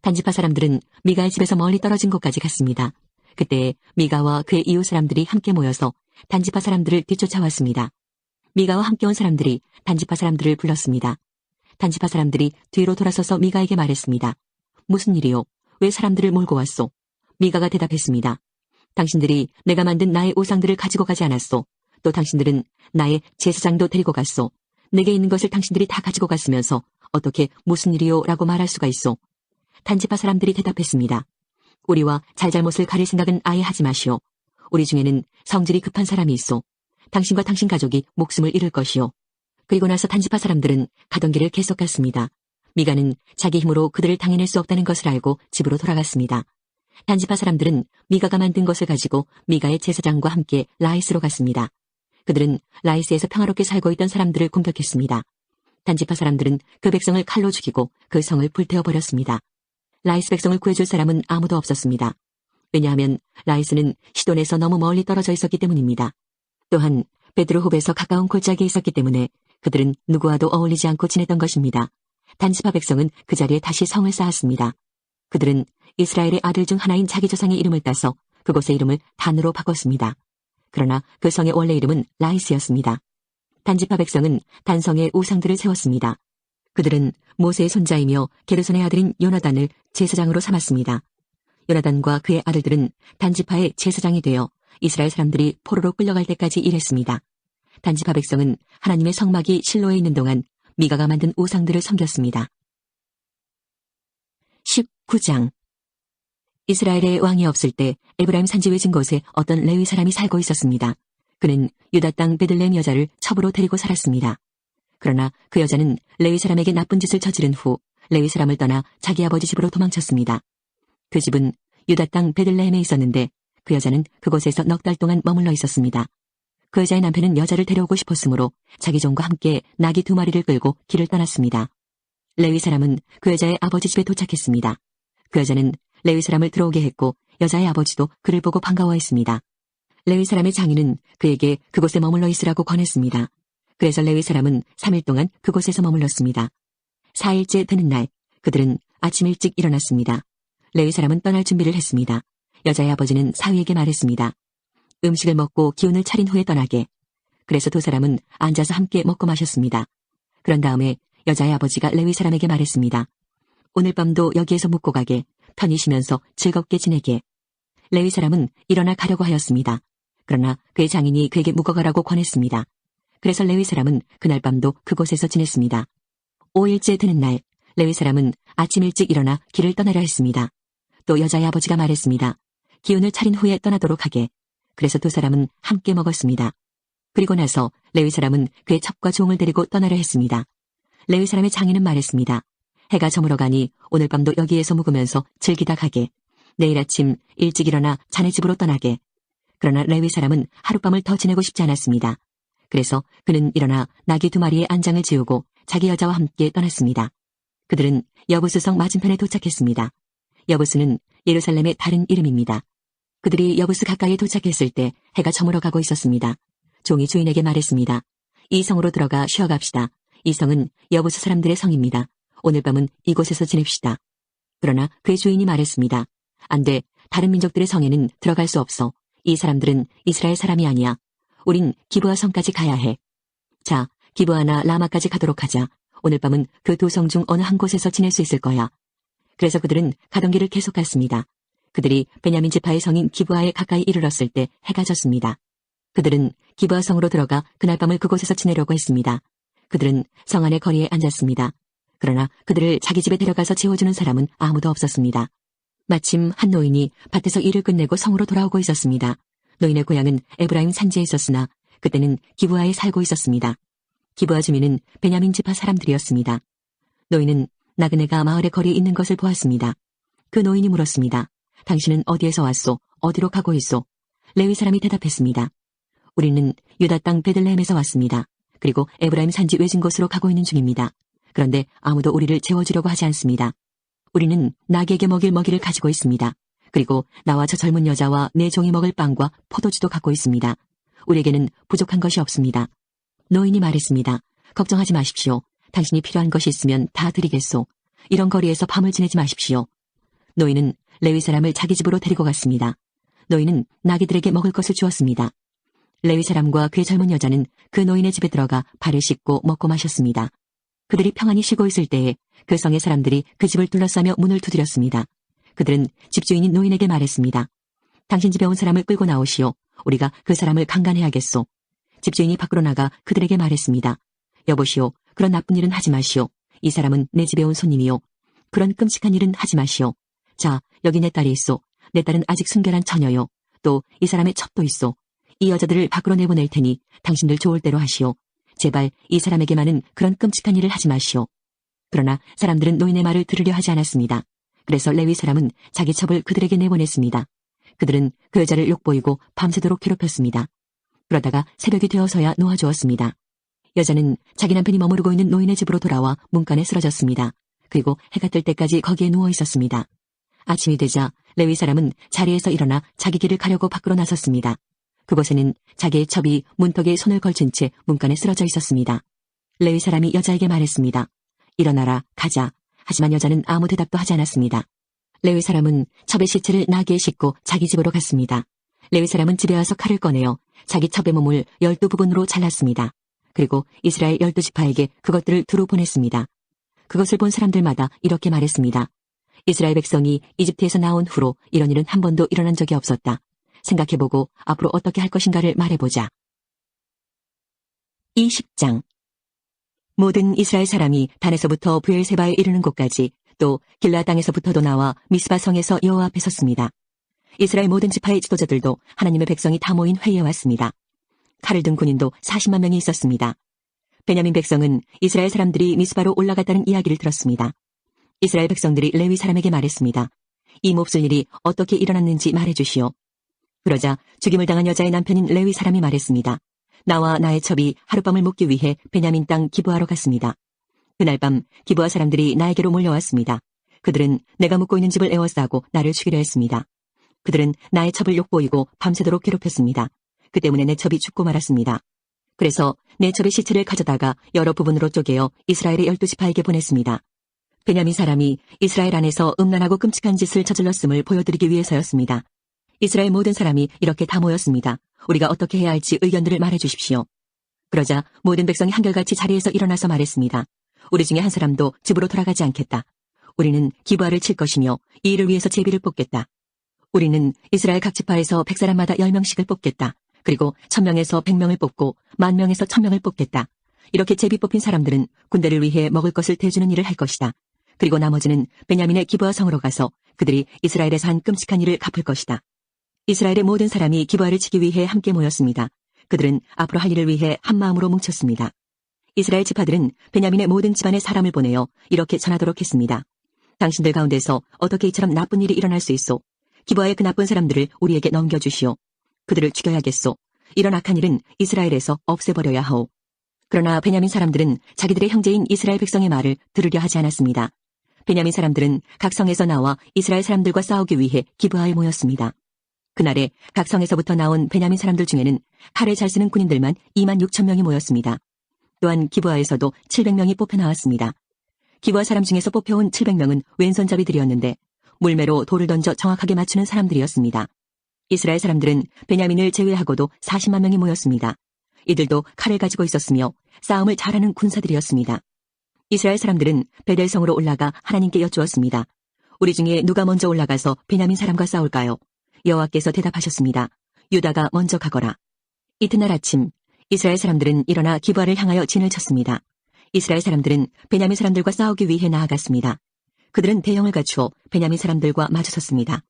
단지파 사람들은 미가의 집에서 멀리 떨어진 곳까지 갔습니다. 그때 미가와 그의 이웃 사람들이 함께 모여서 단지파 사람들을 뒤쫓아왔습니다. 미가와 함께 온 사람들이 단지파 사람들을 불렀습니다. 단지파 사람들이 뒤로 돌아서서 미가에게 말했습니다. 무슨 일이요? 왜 사람들을 몰고 왔소? 미가가 대답했습니다. 당신들이 내가 만든 나의 우상들을 가지고 가지 않았소. 또 당신들은 나의 제사장도 데리고 갔소. 내게 있는 것을 당신들이 다 가지고 갔으면서 어떻게 무슨 일이요? 라고 말할 수가 있소. 단지파 사람들이 대답했습니다. 우리와 잘잘못을 가릴 생각은 아예 하지 마시오. 우리 중에는 성질이 급한 사람이 있소. 당신과 당신 가족이 목숨을 잃을 것이오. 그리고 나서 단지파 사람들은 가던 길을 계속 갔습니다. 미가는 자기 힘으로 그들을 당해낼 수 없다는 것을 알고 집으로 돌아갔습니다. 단지파 사람들은 미가가 만든 것을 가지고 미가의 제사장과 함께 라이스로 갔습니다. 그들은 라이스에서 평화롭게 살고 있던 사람들을 공격했습니다. 단지파 사람들은 그 백성을 칼로 죽이고 그 성을 불태워버렸습니다. 라이스 백성을 구해줄 사람은 아무도 없었습니다. 왜냐하면 라이스는 시돈에서 너무 멀리 떨어져 있었기 때문입니다. 또한 베드로홉에서 가까운 골짜기에 있었기 때문에 그들은 누구와도 어울리지 않고 지냈던 것입니다. 단지파 백성은 그 자리에 다시 성을 쌓았습니다. 그들은 이스라엘의 아들 중 하나인 자기 조상의 이름을 따서 그곳의 이름을 단으로 바꿨습니다. 그러나 그 성의 원래 이름은 라이스였습니다. 단지파 백성은 단성에 우상들을 세웠습니다. 그들은 모세의 손자이며 게르손의 아들인 요나단을 제사장으로 삼았습니다. 요나단과 그의 아들들은 단지파의 제사장이 되어 이스라엘 사람들이 포로로 끌려갈 때까지 일했습니다. 단지파 백성은 하나님의 성막이 실로에 있는 동안 미가가 만든 우상들을 섬겼습니다. 19장 이스라엘의 왕이 없을 때 에브라임 산지 외진 곳에 어떤 레위 사람이 살고 있었습니다. 그는 유다 땅 베들레헴 여자를 첩으로 데리고 살았습니다. 그러나 그 여자는 레위 사람에게 나쁜 짓을 저지른 후 레위 사람을 떠나 자기 아버지 집으로 도망쳤습니다. 그 집은 유다 땅 베들레헴에 있었는데 그 여자는 그곳에서 넉 달 동안 머물러 있었습니다. 그 여자의 남편은 여자를 데려오고 싶었으므로 자기 종과 함께 나귀 2마리를 끌고 길을 떠났습니다. 레위 사람은 그 여자의 아버지 집에 도착했습니다. 그 여자는 레위 사람을 들어오게 했고 여자의 아버지도 그를 보고 반가워했습니다. 레위 사람의 장인은 그에게 그곳에 머물러 있으라고 권했습니다. 그래서 레위 사람은 3일 동안 그곳에서 머물렀습니다. 4일째 되는 날 그들은 아침 일찍 일어났습니다. 레위 사람은 떠날 준비를 했습니다. 여자의 아버지는 사위에게 말했습니다. 음식을 먹고 기운을 차린 후에 떠나게. 그래서 두 사람은 앉아서 함께 먹고 마셨습니다. 그런 다음에 여자의 아버지가 레위 사람에게 말했습니다. 오늘 밤도 여기에서 묵고 가게. 편히 쉬면서 즐겁게 지내게. 레위 사람은 일어나 가려고 하였습니다. 그러나 그의 장인이 그에게 묵어가라고 권했습니다. 그래서 레위 사람은 그날 밤도 그곳에서 지냈습니다. 5일째 되는 날 레위 사람은 아침 일찍 일어나 길을 떠나려 했습니다. 또 여자의 아버지가 말했습니다. 기운을 차린 후에 떠나도록 하게. 그래서 두 사람은 함께 먹었습니다. 그리고 나서 레위 사람은 그의 첩과 종을 데리고 떠나려 했습니다. 레위 사람의 장인은 말했습니다. 해가 저물어 가니 오늘 밤도 여기에서 묵으면서 즐기다 가게. 내일 아침 일찍 일어나 자네 집으로 떠나게. 그러나 레위 사람은 하룻밤을 더 지내고 싶지 않았습니다. 그래서 그는 일어나 나귀 2마리의 안장을 지우고 자기 여자와 함께 떠났습니다. 그들은 여부스성 맞은편에 도착했습니다. 여부스는 예루살렘의 다른 이름입니다. 그들이 여부스 가까이에 도착했을 때 해가 저물어 가고 있었습니다. 종이 주인에게 말했습니다. 이 성으로 들어가 쉬어갑시다. 이 성은 여부스 사람들의 성입니다. 오늘 밤은 이곳에서 지냅시다. 그러나 그의 주인이 말했습니다. 안 돼. 다른 민족들의 성에는 들어갈 수 없어. 이 사람들은 이스라엘 사람이 아니야. 우린 기브아 성까지 가야 해. 자, 기브아나 라마까지 가도록 하자. 오늘 밤은 그 두 성 중 어느 한 곳에서 지낼 수 있을 거야. 그래서 그들은 가던 길을 계속 갔습니다. 그들이 베냐민 지파의 성인 기브아에 가까이 이르렀을 때 해가 졌습니다. 그들은 기브아 성으로 들어가 그날 밤을 그곳에서 지내려고 했습니다. 그들은 성 안의 거리에 앉았습니다. 그러나 그들을 자기 집에 데려가서 재워주는 사람은 아무도 없었습니다. 마침 한 노인이 밭에서 일을 끝내고 성으로 돌아오고 있었습니다. 노인의 고향은 에브라임 산지에 있었으나 그때는 기브아에 살고 있었습니다. 기브아 주민은 베냐민 지파 사람들이었습니다. 노인은 나그네가 마을의 거리에 있는 것을 보았습니다. 그 노인이 물었습니다. 당신은 어디에서 왔소? 어디로 가고 있소? 레위 사람이 대답했습니다. 우리는 유다 땅 베들레헴에서 왔습니다. 그리고 에브라임 산지 외진 곳으로 가고 있는 중입니다. 그런데 아무도 우리를 재워주려고 하지 않습니다. 우리는 나귀에게 먹일 먹이를 가지고 있습니다. 그리고 나와 저 젊은 여자와 내 종이 먹을 빵과 포도주도 갖고 있습니다. 우리에게는 부족한 것이 없습니다. 노인이 말했습니다. 걱정하지 마십시오. 당신이 필요한 것이 있으면 다 드리겠소. 이런 거리에서 밤을 지내지 마십시오. 노인은 레위 사람을 자기 집으로 데리고 갔습니다. 노인은 나귀들에게 먹을 것을 주었습니다. 레위 사람과 그의 젊은 여자는 그 노인의 집에 들어가 발을 씻고 먹고 마셨습니다. 그들이 평안히 쉬고 있을 때에 그 성의 사람들이 그 집을 둘러싸며 문을 두드렸습니다. 그들은 집주인인 노인에게 말했습니다. 당신 집에 온 사람을 끌고 나오시오. 우리가 그 사람을 강간해야겠소. 집주인이 밖으로 나가 그들에게 말했습니다. 여보시오, 그런 나쁜 일은 하지 마시오. 이 사람은 내 집에 온 손님이요. 그런 끔찍한 일은 하지 마시오. 자, 여기 내 딸이 있소. 내 딸은 아직 순결한 처녀요. 또 이 사람의 첩도 있소. 이 여자들을 밖으로 내보낼 테니 당신들 좋을 대로 하시오. 제발 이 사람에게만은 그런 끔찍한 일을 하지 마시오. 그러나 사람들은 노인의 말을 들으려 하지 않았습니다. 그래서 레위 사람은 자기 첩을 그들에게 내보냈습니다. 그들은 그 여자를 욕보이고 밤새도록 괴롭혔습니다. 그러다가 새벽이 되어서야 놓아주었습니다. 여자는 자기 남편이 머무르고 있는 노인의 집으로 돌아와 문간에 쓰러졌습니다. 그리고 해가 뜰 때까지 거기에 누워 있었습니다. 아침이 되자 레위 사람은 자리에서 일어나 자기 길을 가려고 밖으로 나섰습니다. 그곳에는 자기의 첩이 문턱에 손을 걸친 채 문간에 쓰러져 있었습니다. 레위 사람이 여자에게 말했습니다. 일어나라, 가자. 하지만 여자는 아무 대답도 하지 않았습니다. 레위 사람은 첩의 시체를 나귀에 싣고 자기 집으로 갔습니다. 레위 사람은 집에 와서 칼을 꺼내어 자기 첩의 몸을 12부분으로 잘랐습니다. 그리고 이스라엘 12지파에게 그것들을 두루 보냈습니다. 그것을 본 사람들마다 이렇게 말했습니다. 이스라엘 백성이 이집트에서 나온 후로 이런 일은 한 번도 일어난 적이 없었다. 생각해보고 앞으로 어떻게 할 것인가를 말해보자. 20장. 모든 이스라엘 사람이 단에서부터 브엘세바에 이르는 곳까지 또 길라 땅에서부터도 나와 미스바 성에서 여호와 앞에 섰습니다. 이스라엘 모든 지파의 지도자들도 하나님의 백성이 다 모인 회의에 왔습니다. 칼을 든 군인도 40만 명이 있었습니다. 베냐민 백성은 이스라엘 사람들이 미스바로 올라갔다는 이야기를 들었습니다. 이스라엘 백성들이 레위 사람에게 말했습니다. 이 몹쓸 일이 어떻게 일어났는지 말해주시오. 그러자 죽임을 당한 여자의 남편인 레위 사람이 말했습니다. 나와 나의 첩이 하룻밤을 묵기 위해 베냐민 땅 기브아로 갔습니다. 그날 밤 기브아 사람들이 나에게로 몰려왔습니다. 그들은 내가 묵고 있는 집을 에워싸고 나를 죽이려 했습니다. 그들은 나의 첩을 욕보이고 밤새도록 괴롭혔습니다. 그 때문에 내 첩이 죽고 말았습니다. 그래서 내 첩의 시체를 가져다가 여러 부분으로 쪼개어 이스라엘의 12지파에게 보냈습니다. 베냐민 사람이 이스라엘 안에서 음란하고 끔찍한 짓을 저질렀음을 보여드리기 위해서였습니다. 이스라엘 모든 사람이 이렇게 다 모였습니다. 우리가 어떻게 해야 할지 의견들을 말해주십시오. 그러자 모든 백성이 한결같이 자리에서 일어나서 말했습니다. 우리 중에 한 사람도 집으로 돌아가지 않겠다. 우리는 기브아를 칠 것이며 이 일을 위해서 제비를 뽑겠다. 우리는 이스라엘 각 지파에서 100사람마다 10명씩을 뽑겠다. 그리고 1000명에서 100명을 뽑고 10,000명에서 1000명을 뽑겠다. 이렇게 제비 뽑힌 사람들은 군대를 위해 먹을 것을 대주는 일을 할 것이다. 그리고 나머지는 베냐민의 기브아 성으로 가서 그들이 이스라엘에서 한 끔찍한 일을 갚을 것이다. 이스라엘의 모든 사람이 기브아를 치기 위해 함께 모였습니다. 그들은 앞으로 할 일을 위해 한 마음으로 뭉쳤습니다. 이스라엘 지파들은 베냐민의 모든 집안의 사람을 보내어 이렇게 전하도록 했습니다. 당신들 가운데서 어떻게 이처럼 나쁜 일이 일어날 수 있소? 기브아의 그 나쁜 사람들을 우리에게 넘겨주시오. 그들을 죽여야겠소. 이런 악한 일은 이스라엘에서 없애버려야 하오. 그러나 베냐민 사람들은 자기들의 형제인 이스라엘 백성의 말을 들으려 하지 않았습니다. 베냐민 사람들은 각 성에서 나와 이스라엘 사람들과 싸우기 위해 기브아에 모였습니다. 그날에 각 성에서부터 나온 베냐민 사람들 중에는 칼을 잘 쓰는 군인들만 26,000명이 모였습니다. 또한 기브아에서도 700명이 뽑혀 나왔습니다. 기브아 사람 중에서 뽑혀온 700명은 왼손잡이들이었는데 물매로 돌을 던져 정확하게 맞추는 사람들이었습니다. 이스라엘 사람들은 베냐민을 제외하고도 40만 명이 모였습니다. 이들도 칼을 가지고 있었으며 싸움을 잘하는 군사들이었습니다. 이스라엘 사람들은 베델성으로 올라가 하나님께 여쭈었습니다. 우리 중에 누가 먼저 올라가서 베냐민 사람과 싸울까요? 여호와께서 대답하셨습니다. 유다가 먼저 가거라. 이튿날 아침 이스라엘 사람들은 일어나 기브아를 향하여 진을 쳤습니다. 이스라엘 사람들은 베냐민 사람들과 싸우기 위해 나아갔습니다. 그들은 대형을 갖추어 베냐민 사람들과 마주섰습니다.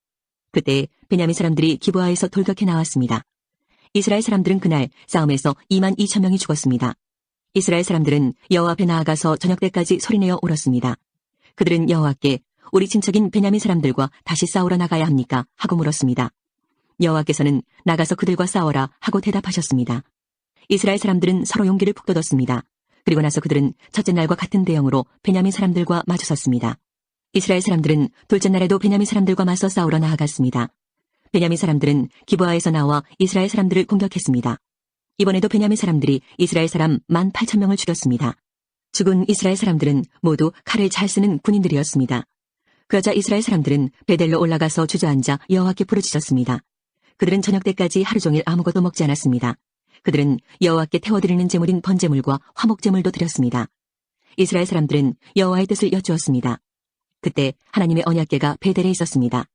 그때 베냐민 사람들이 기브아에서 돌격해 나왔습니다. 이스라엘 사람들은 그날 싸움에서 22,000명이 죽었습니다. 이스라엘 사람들은 여호와 앞에 나아가서 저녁 때까지 소리내어 울었습니다. 그들은 여호와께 우리 친척인 베냐민 사람들과 다시 싸우러 나가야 합니까? 하고 물었습니다. 여호와께서는 나가서 그들과 싸워라 하고 대답하셨습니다. 이스라엘 사람들은 서로 용기를 북돋았습니다. 그리고 나서 그들은 첫째 날과 같은 대형으로 베냐민 사람들과 마주섰습니다. 이스라엘 사람들은 둘째 날에도 베냐민 사람들과 맞서 싸우러 나아갔습니다. 베냐민 사람들은 기브아에서 나와 이스라엘 사람들을 공격했습니다. 이번에도 베냐민 사람들이 이스라엘 사람 18,000명을 죽였습니다. 죽은 이스라엘 사람들은 모두 칼을 잘 쓰는 군인들이었습니다. 그러자 이스라엘 사람들은 베델로 올라가서 주저앉아 여호와께 부르짖었습니다. 그들은 저녁 때까지 하루 종일 아무것도 먹지 않았습니다. 그들은 여호와께 태워드리는 제물인 번제물과 화목제물도 드렸습니다. 이스라엘 사람들은 여호와의 뜻을 여쭈었습니다. 그때 하나님의 언약궤가 베델에 있었습니다.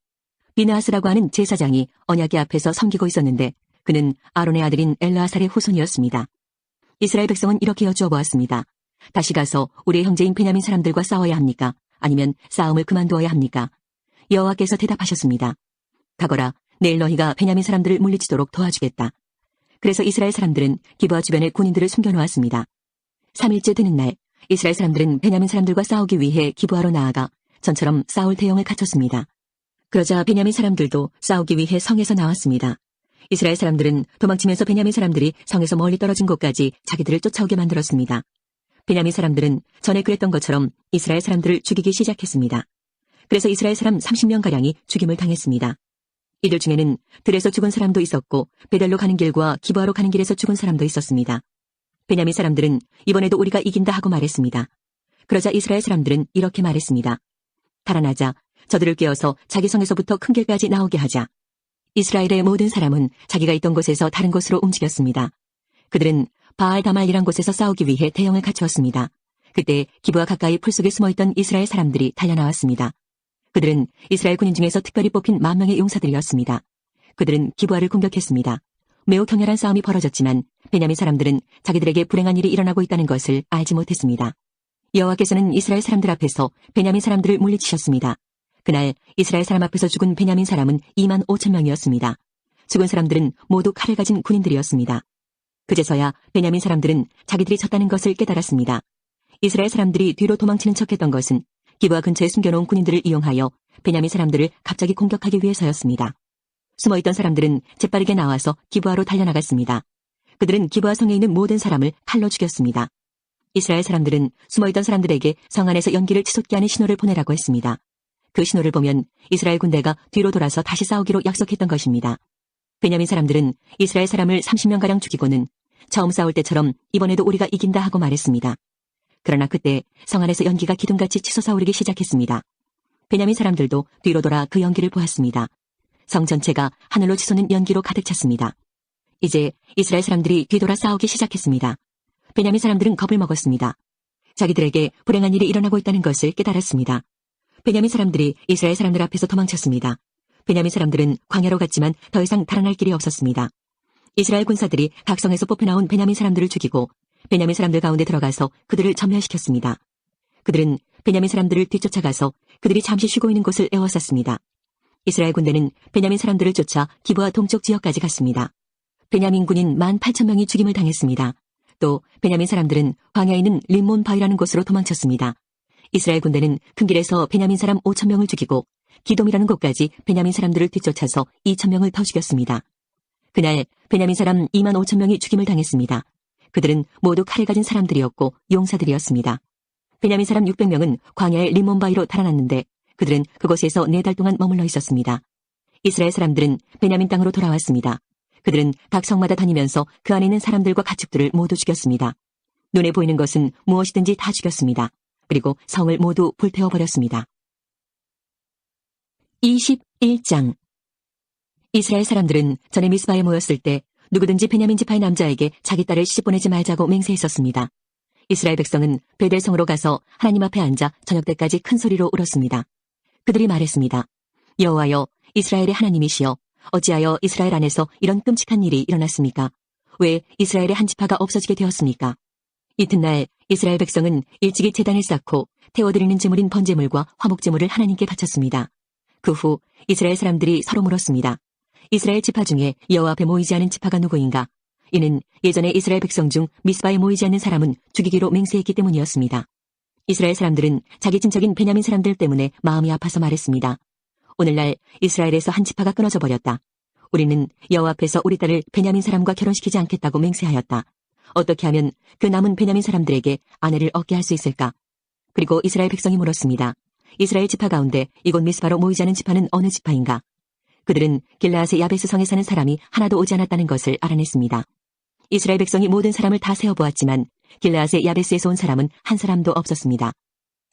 비느하스라고 하는 제사장이 언약궤 앞에서 섬기고 있었는데 그는 아론의 아들인 엘르아살의 후손이었습니다. 이스라엘 백성은 이렇게 여쭈어 보았습니다. 다시 가서 우리의 형제인 베냐민 사람들과 싸워야 합니까? 아니면 싸움을 그만두어야 합니까? 여호와께서 대답하셨습니다. 가거라, 내일 너희가 베냐민 사람들을 물리치도록 도와주겠다. 그래서 이스라엘 사람들은 기브아 주변에 군인들을 숨겨놓았습니다. 3일째 되는 날 이스라엘 사람들은 베냐민 사람들과 싸우기 위해 기브아로 나아가 전처럼 싸울 대형을 갖췄습니다. 그러자 베냐민 사람들도 싸우기 위해 성에서 나왔습니다. 이스라엘 사람들은 도망치면서 베냐민 사람들이 성에서 멀리 떨어진 곳까지 자기들을 쫓아오게 만들었습니다. 베냐민 사람들은 전에 그랬던 것처럼 이스라엘 사람들을 죽이기 시작했습니다. 그래서 이스라엘 사람 30명가량이 죽임을 당했습니다. 이들 중에는 들에서 죽은 사람도 있었고 베델로 가는 길과 기브아로 가는 길에서 죽은 사람도 있었습니다. 베냐민 사람들은 이번에도 우리가 이긴다 하고 말했습니다. 그러자 이스라엘 사람들은 이렇게 말했습니다. 달아나자, 저들을 깨워서 자기 성에서부터 큰 길까지 나오게 하자. 이스라엘의 모든 사람은 자기가 있던 곳에서 다른 곳으로 움직였습니다. 그들은 바알 다말이란 곳에서 싸우기 위해 대형을 갖추었습니다. 그때 기브아 가까이 풀 속에 숨어있던 이스라엘 사람들이 달려나왔습니다. 그들은 이스라엘 군인 중에서 특별히 뽑힌 10,000명의 용사들이었습니다. 그들은 기브아를 공격했습니다. 매우 격렬한 싸움이 벌어졌지만 베냐민 사람들은 자기들에게 불행한 일이 일어나고 있다는 것을 알지 못했습니다. 여호와께서는 이스라엘 사람들 앞에서 베냐민 사람들을 물리치셨습니다. 그날 이스라엘 사람 앞에서 죽은 베냐민 사람은 25,000명이었습니다. 죽은 사람들은 모두 칼을 가진 군인들이었습니다. 그제서야 베냐민 사람들은 자기들이 졌다는 것을 깨달았습니다. 이스라엘 사람들이 뒤로 도망치는 척했던 것은 기브아 근처에 숨겨놓은 군인들을 이용하여 베냐민 사람들을 갑자기 공격하기 위해서였습니다. 숨어있던 사람들은 재빠르게 나와서 기브아로 달려나갔습니다. 그들은 기브아 성에 있는 모든 사람을 칼로 죽였습니다. 이스라엘 사람들은 숨어있던 사람들에게 성 안에서 연기를 치솟게 하는 신호를 보내라고 했습니다. 그 신호를 보면 이스라엘 군대가 뒤로 돌아서 다시 싸우기로 약속했던 것입니다. 베냐민 사람들은 이스라엘 사람을 30명가량 죽이고는 처음 싸울 때처럼 이번에도 우리가 이긴다 하고 말했습니다. 그러나 그때 성 안에서 연기가 기둥같이 치솟아오르기 시작했습니다. 베냐민 사람들도 뒤로 돌아 그 연기를 보았습니다. 성 전체가 하늘로 치솟는 연기로 가득 찼습니다. 이제 이스라엘 사람들이 뒤돌아 싸우기 시작했습니다. 베냐민 사람들은 겁을 먹었습니다. 자기들에게 불행한 일이 일어나고 있다는 것을 깨달았습니다. 베냐민 사람들이 이스라엘 사람들 앞에서 도망쳤습니다. 베냐민 사람들은 광야로 갔지만 더 이상 달아날 길이 없었습니다. 이스라엘 군사들이 각 성에서 뽑혀나온 베냐민 사람들을 죽이고 베냐민 사람들 가운데 들어가서 그들을 전멸시켰습니다. 그들은 베냐민 사람들을 뒤쫓아가서 그들이 잠시 쉬고 있는 곳을 에워쌌습니다. 이스라엘 군대는 베냐민 사람들을 쫓아 기브아 동쪽 지역까지 갔습니다. 베냐민 군인 18,000명이 죽임을 당했습니다. 또 베냐민 사람들은 광야에 있는 림몬 바위라는 곳으로 도망쳤습니다. 이스라엘 군대는 큰 길에서 베냐민 사람 5,000명을 죽이고 기돔이라는 곳까지 베냐민 사람들을 뒤쫓아서 2,000명을 더 죽였습니다. 그날 베냐민 사람 25,000명이 죽임을 당했습니다. 그들은 모두 칼을 가진 사람들이었고 용사들이었습니다. 베냐민 사람 600명은 광야의 림몬 바위로 달아났는데 그들은 그곳에서 4달 동안 머물러 있었습니다. 이스라엘 사람들은 베냐민 땅으로 돌아왔습니다. 그들은 각 성마다 다니면서 그 안에 있는 사람들과 가축들을 모두 죽였습니다. 눈에 보이는 것은 무엇이든지 다 죽였습니다. 그리고 성을 모두 불태워버렸습니다. 21장 이스라엘 사람들은 전에 미스바에 모였을 때 누구든지 베냐민 지파의 남자에게 자기 딸을 시집보내지 말자고 맹세했었습니다. 이스라엘 백성은 베델성으로 가서 하나님 앞에 앉아 저녁 때까지 큰 소리로 울었습니다. 그들이 말했습니다. 여호와여, 이스라엘의 하나님이시여, 어찌하여 이스라엘 안에서 이런 끔찍한 일이 일어났습니까? 왜 이스라엘의 한 지파가 없어지게 되었습니까? 이튿날 이스라엘 백성은 일찍이 제단을 쌓고 태워드리는 제물인 번제물과 화목제물을 하나님께 바쳤습니다. 그 후 이스라엘 사람들이 서로 물었습니다. 이스라엘 지파 중에 여호와 앞에 모이지 않은 지파가 누구인가? 이는 예전에 이스라엘 백성 중 미스바에 모이지 않는 사람은 죽이기로 맹세했기 때문이었습니다. 이스라엘 사람들은 자기 친척인 베냐민 사람들 때문에 마음이 아파서 말했습니다. 오늘날 이스라엘에서 한 지파가 끊어져 버렸다. 우리는 여호와 앞에서 우리 딸을 베냐민 사람과 결혼시키지 않겠다고 맹세하였다. 어떻게 하면 그 남은 베냐민 사람들에게 아내를 얻게 할 수 있을까? 그리고 이스라엘 백성이 물었습니다. 이스라엘 지파 가운데 이곳 미스바로 모이지 않은 지파는 어느 지파인가? 그들은 길르앗의 야베스 성에 사는 사람이 하나도 오지 않았다는 것을 알아냈습니다. 이스라엘 백성이 모든 사람을 다 세어보았지만 길르앗의 야베스에서 온 사람은 한 사람도 없었습니다.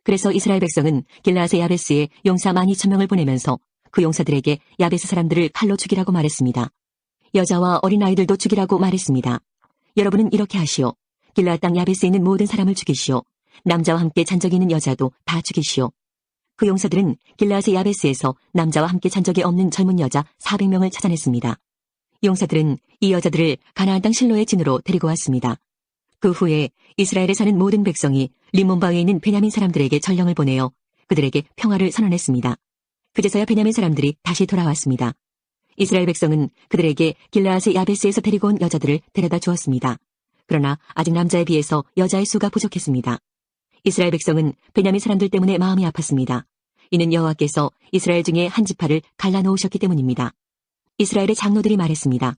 그래서 이스라엘 백성은 길르앗의 야베스에 용사 12,000명을 보내면서 그 용사들에게 야베스 사람들을 칼로 죽이라고 말했습니다. 여자와 어린아이들도 죽이라고 말했습니다. 여러분은 이렇게 하시오. 길르앗 땅 야베스에 있는 모든 사람을 죽이시오. 남자와 함께 잔적이 있는 여자도 다 죽이시오. 그 용사들은 길르앗의 야베스에서 남자와 함께 잔적이 없는 젊은 여자 400명을 찾아냈습니다. 용사들은 이 여자들을 가나안 땅 실로의 진으로 데리고 왔습니다. 그 후에 이스라엘에 사는 모든 백성이 림몬바위에 있는 베냐민 사람들에게 전령을 보내어 그들에게 평화를 선언했습니다. 그제서야 베냐민 사람들이 다시 돌아왔습니다. 이스라엘 백성은 그들에게 길르앗의 야베스에서 데리고 온 여자들을 데려다 주었습니다. 그러나 아직 남자에 비해서 여자의 수가 부족했습니다. 이스라엘 백성은 베냐민 사람들 때문에 마음이 아팠습니다. 이는 여호와께서 이스라엘 중에 한 지파를 갈라놓으셨기 때문입니다. 이스라엘의 장로들이 말했습니다.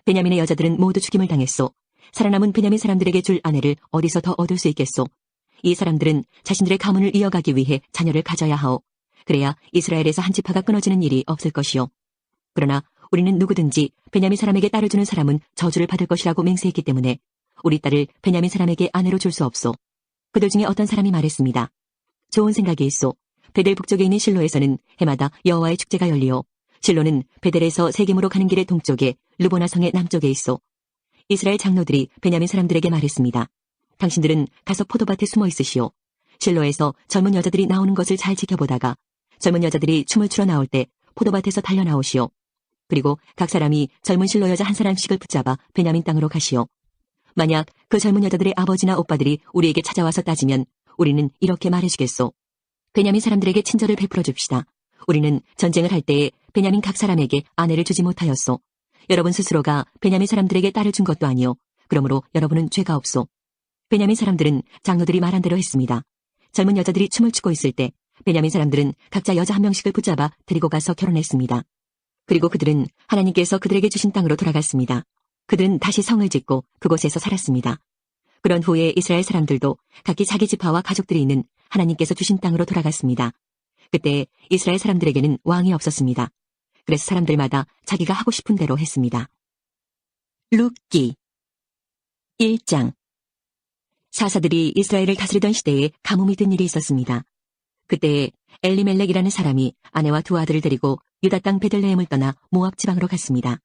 베냐민의 여자들은 모두 죽임을 당했소. 살아남은 베냐민 사람들에게 줄 아내를 어디서 더 얻을 수 있겠소. 이 사람들은 자신들의 가문을 이어가기 위해 자녀를 가져야 하오. 그래야 이스라엘에서 한 지파가 끊어지는 일이 없을 것이오. 그러나 우리는 누구든지 베냐민 사람에게 딸을 주는 사람은 저주를 받을 것이라고 맹세했기 때문에 우리 딸을 베냐민 사람에게 아내로 줄 수 없소. 그들 중에 어떤 사람이 말했습니다. 좋은 생각이 있소. 베델 북쪽에 있는 실로에서는 해마다 여호와의 축제가 열리오. 실로는 베델에서 세겜으로 가는 길의 동쪽에 르보나 성의 남쪽에 있소. 이스라엘 장로들이 베냐민 사람들에게 말했습니다. 당신들은 가서 포도밭에 숨어 있으시오. 실로에서 젊은 여자들이 나오는 것을 잘 지켜보다가 젊은 여자들이 춤을 추러 나올 때 포도밭에서 달려나오시오. 그리고 각 사람이 젊은 실로 여자 한 사람씩을 붙잡아 베냐민 땅으로 가시오. 만약 그 젊은 여자들의 아버지나 오빠들이 우리에게 찾아와서 따지면 우리는 이렇게 말해주겠소. 베냐민 사람들에게 친절을 베풀어 줍시다. 우리는 전쟁을 할 때에 베냐민 각 사람에게 아내를 주지 못하였소. 여러분 스스로가 베냐민 사람들에게 딸을 준 것도 아니오. 그러므로 여러분은 죄가 없소. 베냐민 사람들은 장로들이 말한 대로 했습니다. 젊은 여자들이 춤을 추고 있을 때 베냐민 사람들은 각자 여자 한 명씩을 붙잡아 데리고 가서 결혼했습니다. 그리고 그들은 하나님께서 그들에게 주신 땅으로 돌아갔습니다. 그들은 다시 성을 짓고 그곳에서 살았습니다. 그런 후에 이스라엘 사람들도 각기 자기 지파와 가족들이 있는 하나님께서 주신 땅으로 돌아갔습니다. 그때 이스라엘 사람들에게는 왕이 없었습니다. 그래서 사람들마다 자기가 하고 싶은 대로 했습니다. 룻기 1장 사사들이 이스라엘을 다스리던 시대에 가뭄이 든 일이 있었습니다. 그때 엘리멜렉이라는 사람이 아내와 두 아들을 데리고 유다 땅 베들레헴을 떠나 모압 지방으로 갔습니다.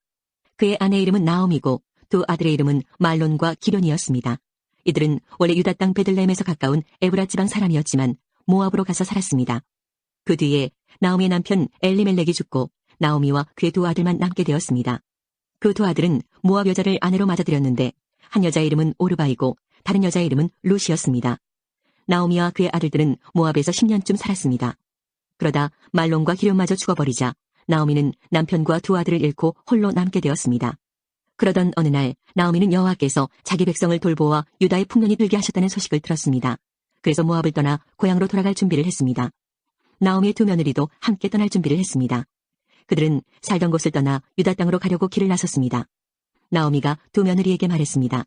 그의 아내 이름은 나옴이고 두 아들의 이름은 말론과 기련이었습니다. 이들은 원래 유다 땅 베들레헴에서 가까운 에브라 지방 사람이었지만 모압으로 가서 살았습니다. 그 뒤에 나오미의 남편 엘리멜렉이 죽고 나오미와 그의 두 아들만 남게 되었습니다. 그 두 아들은 모압 여자를 아내로 맞아들였는데 한 여자의 이름은 오르바이고 다른 여자의 이름은 룻이었습니다. 나오미와 그의 아들들은 모압에서 10년쯤 살았습니다. 그러다 말론과 기련마저 죽어버리자 나오미는 남편과 두 아들을 잃고 홀로 남게 되었습니다. 그러던 어느 날 나오미는 여호와께서 자기 백성을 돌보아 유다의 풍년이 들게 하셨다는 소식을 들었습니다. 그래서 모압을 떠나 고향으로 돌아갈 준비를 했습니다. 나오미의 두 며느리도 함께 떠날 준비를 했습니다. 그들은 살던 곳을 떠나 유다 땅으로 가려고 길을 나섰습니다. 나오미가 두 며느리에게 말했습니다.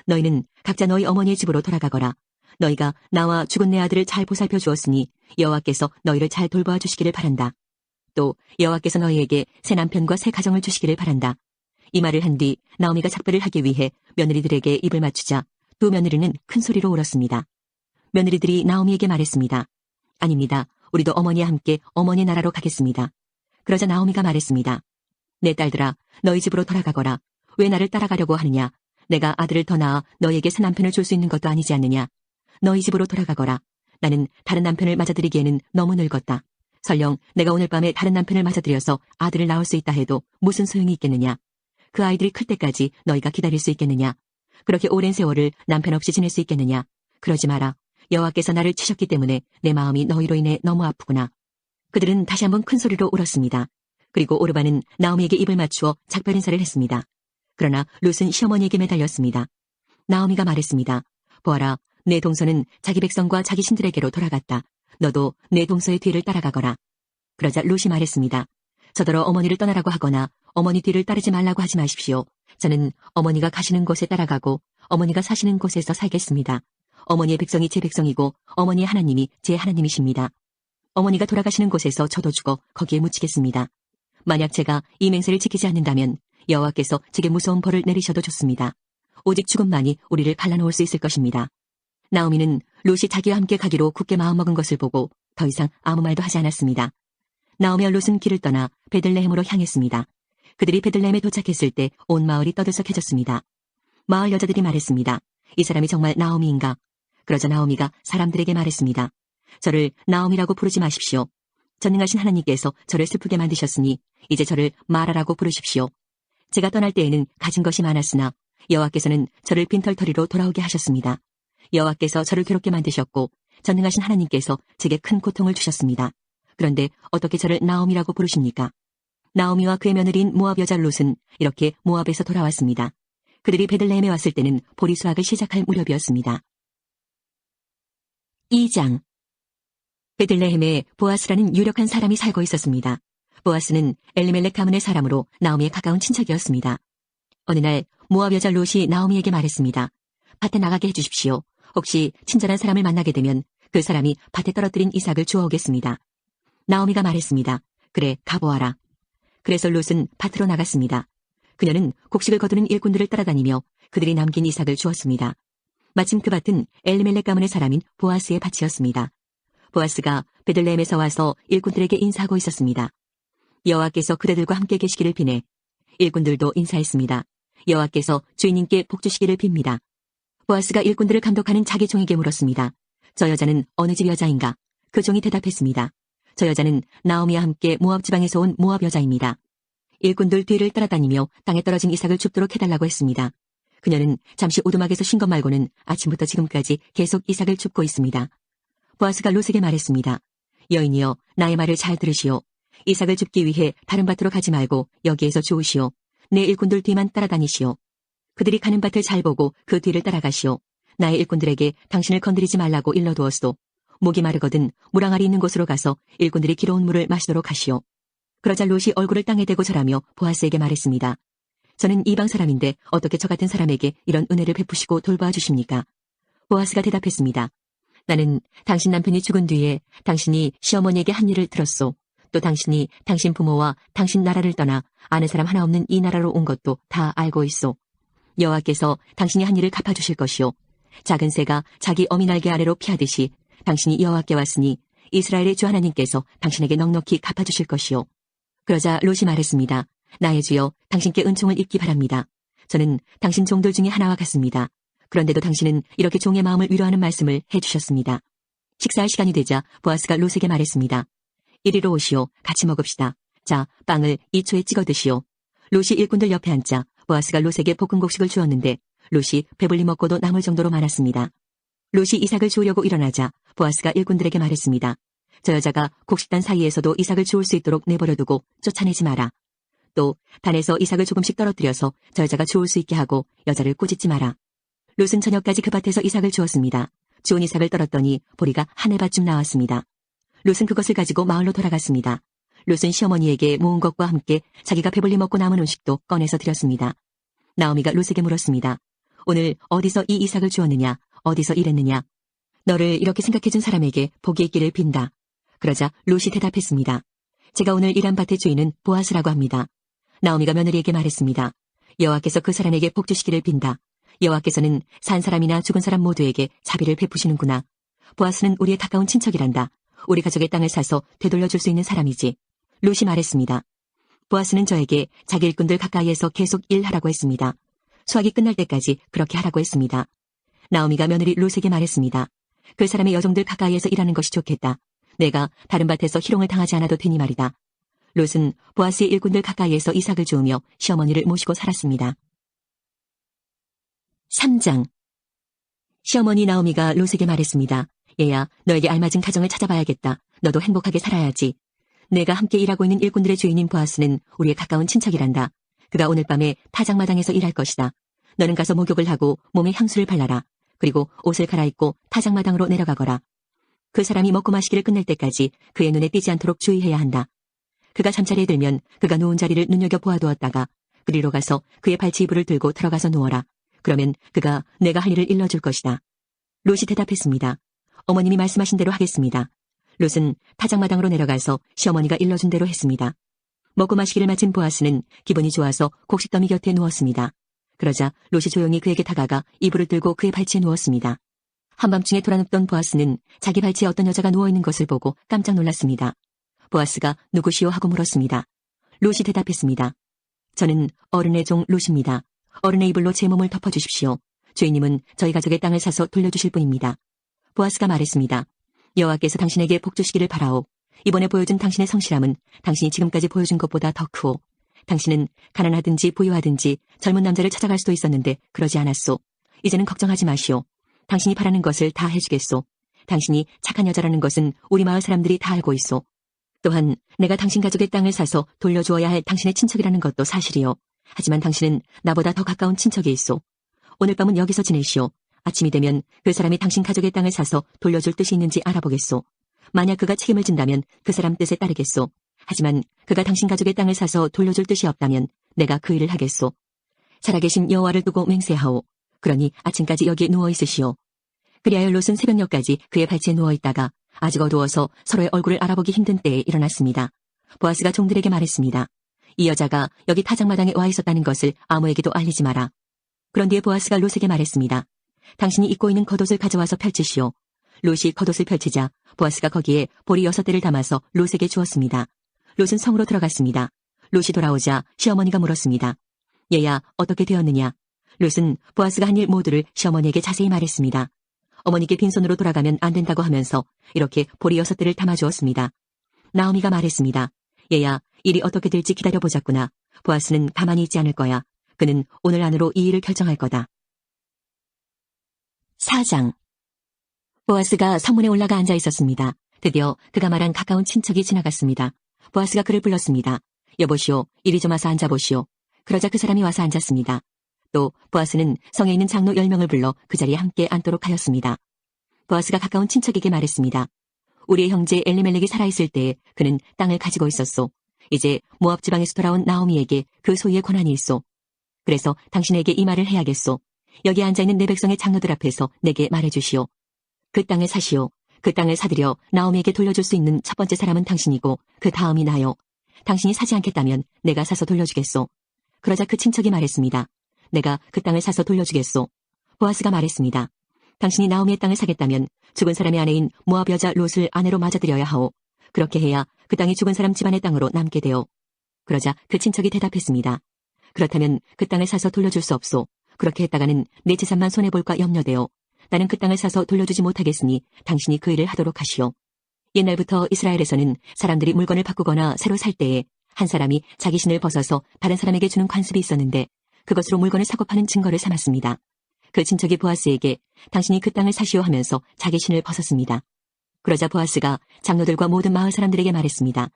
너희는 각자 너희 어머니의 집으로 돌아가거라. 너희가 나와 죽은 내 아들을 잘 보살펴 주었으니 여호와께서 너희를 잘 돌보아 주시기를 바란다. 또 여호와께서 너희에게 새 남편과 새 가정을 주시기를 바란다. 이 말을 한 뒤 나오미가 작별을 하기 위해 며느리들에게 입을 맞추자 두 며느리는 큰 소리로 울었습니다. 며느리들이 나오미에게 말했습니다. 아닙니다. 우리도 어머니와 함께 어머니 나라로 가겠습니다. 그러자 나오미가 말했습니다. 내 딸들아, 너희 집으로 돌아가거라. 왜 나를 따라가려고 하느냐? 내가 아들을 더 낳아 너희에게 새 남편을 줄 수 있는 것도 아니지 않느냐? 너희 집으로 돌아가거라. 나는 다른 남편을 맞아들이기에는 너무 늙었다. 설령 내가 오늘 밤에 다른 남편을 맞아들여서 아들을 낳을 수 있다 해도 무슨 소용이 있겠느냐? 그 아이들이 클 때까지 너희가 기다릴 수 있겠느냐? 그렇게 오랜 세월을 남편 없이 지낼 수 있겠느냐? 그러지 마라. 여호와께서 나를 치셨기 때문에 내 마음이 너희로 인해 너무 아프구나. 그들은 다시 한번 큰 소리로 울었습니다. 그리고 오르바는 나오미에게 입을 맞추어 작별 인사를 했습니다. 그러나 룻은 시어머니에게 매달렸습니다. 나오미가 말했습니다. 보아라, 내 동서는 자기 백성과 자기 신들에게로 돌아갔다. 너도 내 동서의 뒤를 따라가거라. 그러자 룻이 말했습니다. 저더러 어머니를 떠나라고 하거나 어머니 뒤를 따르지 말라고 하지 마십시오. 저는 어머니가 가시는 곳에 따라가고 어머니가 사시는 곳에서 살겠습니다. 어머니의 백성이 제 백성이고 어머니의 하나님이 제 하나님이십니다. 어머니가 돌아가시는 곳에서 저도 죽어 거기에 묻히겠습니다. 만약 제가 이 맹세를 지키지 않는다면 여호와께서 제게 무서운 벌을 내리셔도 좋습니다. 오직 죽음만이 우리를 갈라놓을 수 있을 것입니다. 나오미는 롯이 자기와 함께 가기로 굳게 마음먹은 것을 보고 더 이상 아무 말도 하지 않았습니다. 나오미와 롯은 길을 떠나 베들레헴으로 향했습니다. 그들이 베들레헴에 도착했을 때 온 마을이 떠들썩해졌습니다. 마을 여자들이 말했습니다. 이 사람이 정말 나오미인가? 그러자 나오미가 사람들에게 말했습니다. 저를 나오미라고 부르지 마십시오. 전능하신 하나님께서 저를 슬프게 만드셨으니 이제 저를 마라라고 부르십시오. 제가 떠날 때에는 가진 것이 많았으나 여호와께서는 저를 빈털터리로 돌아오게 하셨습니다. 여호와께서 저를 괴롭게 만드셨고 전능하신 하나님께서 제게 큰 고통을 주셨습니다. 그런데 어떻게 저를 나오미라고 부르십니까? 나오미와 그의 며느리인 모압 여자 롯은 이렇게 모압에서 돌아왔습니다. 그들이 베들레헴에 왔을 때는 보리 수확을 시작할 무렵이었습니다. 2장. 베들레헴에 보아스라는 유력한 사람이 살고 있었습니다. 보아스는 엘리멜렉 가문의 사람으로 나오미의 가까운 친척이었습니다. 어느 날 모압 여자 롯이 나오미에게 말했습니다. 밭에 나가게 해주십시오. 혹시 친절한 사람을 만나게 되면 그 사람이 밭에 떨어뜨린 이삭을 주워오겠습니다. 나오미가 말했습니다. 그래, 가보아라. 그래서 롯은 밭으로 나갔습니다. 그녀는 곡식을 거두는 일꾼들을 따라다니며 그들이 남긴 이삭을 주었습니다. 마침 그 밭은 엘리멜렉 가문의 사람인 보아스의 밭이었습니다. 보아스가 베들레헴에서 와서 일꾼들에게 인사하고 있었습니다. 여호와께서 그대들과 함께 계시기를 비네. 일꾼들도 인사했습니다. 여호와께서 주인님께 복 주시기를 빕니다. 보아스가 일꾼들을 감독하는 자기 종에게 물었습니다. 저 여자는 어느 집 여자인가? 그 종이 대답했습니다. 저 여자는 나오미와 함께 모압 지방에서 온 모압 여자입니다. 일꾼들 뒤를 따라다니며 땅에 떨어진 이삭을 줍도록 해달라고 했습니다. 그녀는 잠시 오두막에서 쉰 것 말고는 아침부터 지금까지 계속 이삭을 줍고 있습니다. 보아스가 롯에게 말했습니다. 여인이여, 나의 말을 잘 들으시오. 이삭을 줍기 위해 다른 밭으로 가지 말고 여기에서 주우시오. 내 일꾼들 뒤만 따라다니시오. 그들이 가는 밭을 잘 보고 그 뒤를 따라가시오. 나의 일꾼들에게 당신을 건드리지 말라고 일러두었소. 목이 마르거든 물항아리 있는 곳으로 가서 일꾼들이 기러운 물을 마시도록 하시오. 그러자 롯이 얼굴을 땅에 대고 절하며 보아스에게 말했습니다. 저는 이방 사람인데 어떻게 저 같은 사람에게 이런 은혜를 베푸시고 돌봐 주십니까? 보아스가 대답했습니다. 나는 당신 남편이 죽은 뒤에 당신이 시어머니에게 한 일을 들었소. 또 당신이 당신 부모와 당신 나라를 떠나 아는 사람 하나 없는 이 나라로 온 것도 다 알고 있소. 여호와께서 당신이 한 일을 갚아주실 것이오. 작은 새가 자기 어미 날개 아래로 피하듯이 당신이 여호와께 왔으니 이스라엘의 주 하나님께서 당신에게 넉넉히 갚아주실 것이오. 그러자 롯이 말했습니다. 나의 주여, 당신께 은총을 입기 바랍니다. 저는 당신 종들 중에 하나와 같습니다. 그런데도 당신은 이렇게 종의 마음을 위로하는 말씀을 해주셨습니다. 식사할 시간이 되자 보아스가 롯에게 말했습니다. 이리로 오시오. 같이 먹읍시다. 자, 빵을 2초에 찍어 드시오. 롯이 일꾼들 옆에 앉자 보아스가 롯에게 볶은 곡식을 주었는데 롯이 배불리 먹고도 남을 정도로 많았습니다. 롯이 이삭을 주우려고 일어나자 보아스가 일꾼들에게 말했습니다. 저 여자가 곡식단 사이에서도 이삭을 주울 수 있도록 내버려두고 쫓아내지 마라. 또 단에서 이삭을 조금씩 떨어뜨려서 저 여자가 주울 수 있게 하고 여자를 꾸짖지 마라. 롯은 저녁까지 그 밭에서 이삭을 주었습니다. 주운 이삭을 떨었더니 보리가 한 해밭쯤 나왔습니다. 롯은 그것을 가지고 마을로 돌아갔습니다. 롯은 시어머니에게 모은 것과 함께 자기가 배불리 먹고 남은 음식도 꺼내서 드렸습니다. 나오미가 롯에게 물었습니다. 오늘 어디서 이 이삭을 주었느냐? 어디서 일했느냐? 너를 이렇게 생각해준 사람에게 복이 있기를 빈다. 그러자 롯이 대답했습니다. 제가 오늘 일한 밭의 주인은 보아스라고 합니다. 나오미가 며느리에게 말했습니다. 여호와께서 그 사람에게 복 주시기를 빈다. 여호와께서는 산 사람이나 죽은 사람 모두에게 자비를 베푸시는구나. 보아스는 우리의 가까운 친척이란다. 우리 가족의 땅을 사서 되돌려줄 수 있는 사람이지. 롯이 말했습니다. 보아스는 저에게 자기 일꾼들 가까이에서 계속 일하라고 했습니다. 수확이 끝날 때까지 그렇게 하라고 했습니다. 나오미가 며느리 롯에게 말했습니다. 그 사람의 여종들 가까이에서 일하는 것이 좋겠다. 내가 다른 밭에서 희롱을 당하지 않아도 되니 말이다. 롯은 보아스의 일꾼들 가까이에서 이삭을 주우며 시어머니를 모시고 살았습니다. 3장. 시어머니 나오미가 롯에게 말했습니다. 얘야, 너에게 알맞은 가정을 찾아봐야겠다. 너도 행복하게 살아야지. 내가 함께 일하고 있는 일꾼들의 주인인 보아스는 우리의 가까운 친척이란다. 그가 오늘 밤에 타작마당에서 일할 것이다. 너는 가서 목욕을 하고 몸에 향수를 발라라. 그리고 옷을 갈아입고 타작마당으로 내려가거라. 그 사람이 먹고 마시기를 끝낼 때까지 그의 눈에 띄지 않도록 주의해야 한다. 그가 잠자리에 들면 그가 누운 자리를 눈여겨보아두었다가 그리로 가서 그의 발치 이불을 들고 들어가서 누워라. 그러면 그가 내가 할 일을 일러줄 것이다. 롯이 대답했습니다. 어머님이 말씀하신 대로 하겠습니다. 롯은 타작마당으로 내려가서 시어머니가 일러준 대로 했습니다. 먹고 마시기를 마친 보아스는 기분이 좋아서 곡식더미 곁에 누웠습니다. 그러자 롯이 조용히 그에게 다가가 이불을 들고 그의 발치에 누웠습니다. 한밤중에 돌아눕던 보아스는 자기 발치에 어떤 여자가 누워있는 것을 보고 깜짝 놀랐습니다. 보아스가 누구시오 하고 물었습니다. 롯이 대답했습니다. 저는 어른의 종 롯입니다. 어른의 이불로 제 몸을 덮어주십시오. 주인님은 저희 가족의 땅을 사서 돌려주실 분입니다. 보아스가 말했습니다. 여호와께서 당신에게 복 주시기를 바라오. 이번에 보여준 당신의 성실함은 당신이 지금까지 보여준 것보다 더 크오. 당신은 가난하든지 부유하든지 젊은 남자를 찾아갈 수도 있었는데 그러지 않았소. 이제는 걱정하지 마시오. 당신이 바라는 것을 다 해주겠소. 당신이 착한 여자라는 것은 우리 마을 사람들이 다 알고 있소. 또한 내가 당신 가족의 땅을 사서 돌려주어야 할 당신의 친척이라는 것도 사실이요. 하지만 당신은 나보다 더 가까운 친척이 있소. 오늘 밤은 여기서 지내시오. 아침이 되면 그 사람이 당신 가족의 땅을 사서 돌려줄 뜻이 있는지 알아보겠소. 만약 그가 책임을 진다면 그 사람 뜻에 따르겠소. 하지만 그가 당신 가족의 땅을 사서 돌려줄 뜻이 없다면 내가 그 일을 하겠소. 살아계신 여호와를 두고 맹세하오. 그러니 아침까지 여기에 누워있으시오. 그리하여 롯은 새벽녘까지 그의 발치에 누워있다가 아직 어두워서 서로의 얼굴을 알아보기 힘든 때에 일어났습니다. 보아스가 종들에게 말했습니다. 이 여자가 여기 타작마당에 와 있었다는 것을 아무에게도 알리지 마라. 그런 뒤에 보아스가 롯에게 말했습니다. 당신이 입고 있는 겉옷을 가져와서 펼치시오. 롯이 겉옷을 펼치자 보아스가 거기에 보리 6대를 담아서 롯에게 주었습니다. 롯은 성으로 들어갔습니다. 롯이 돌아오자 시어머니가 물었습니다. 얘야 어떻게 되었느냐? 롯은 보아스가 한 일 모두를 시어머니에게 자세히 말했습니다. 어머니께 빈손으로 돌아가면 안 된다고 하면서 이렇게 보리 6대를 담아주었습니다. 나오미가 말했습니다. 얘야 일이 어떻게 될지 기다려보자꾸나. 보아스는 가만히 있지 않을 거야. 그는 오늘 안으로 이 일을 결정할 거다. 4장. 보아스가 성문에 올라가 앉아 있었습니다. 드디어 그가 말한 가까운 친척이 지나갔습니다. 보아스가 그를 불렀습니다. 여보시오, 이리 좀 와서 앉아보시오. 그러자 그 사람이 와서 앉았습니다. 또 보아스는 성에 있는 장로 10명을 불러 그 자리에 함께 앉도록 하였습니다. 보아스가 가까운 친척에게 말했습니다. 우리의 형제 엘리멜렉이 살아있을 때에 그는 땅을 가지고 있었소. 이제 모압 지방에서 돌아온 나오미에게 그 소유의 권한이 있소. 그래서 당신에게 이 말을 해야겠소. 여기 앉아있는 내 백성의 장로들 앞에서 내게 말해주시오. 그 땅을 사시오. 그 땅을 사들여 나오미에게 돌려줄 수 있는 첫 번째 사람은 당신이고 그 다음이 나요. 당신이 사지 않겠다면 내가 사서 돌려주겠소. 그러자 그 친척이 말했습니다. 내가 그 땅을 사서 돌려주겠소. 보아스가 말했습니다. 당신이 나오미의 땅을 사겠다면 죽은 사람의 아내인 모압 여자 롯을 아내로 맞아들여야 하오. 그렇게 해야 그 땅이 죽은 사람 집안의 땅으로 남게 되오. 그러자 그 친척이 대답했습니다. 그렇다면 그 땅을 사서 돌려줄 수 없소. 그렇게 했다가는 내 재산만 손해볼까 염려되오. 나는 그 땅을 사서 돌려주지 못하겠으니 당신이 그 일을 하도록 하시오. 옛날부터 이스라엘에서는 사람들이 물건을 바꾸거나 새로 살 때에 한 사람이 자기 신을 벗어서 다른 사람에게 주는 관습이 있었는데 그것으로 물건을 사고 파는 증거를 삼았습니다. 그 친척이 보아스에게 당신이 그 땅을 사시오 하면서 자기 신을 벗었습니다. 그러자 보아스가 장로들과 모든 마을 사람들에게 말했습니다.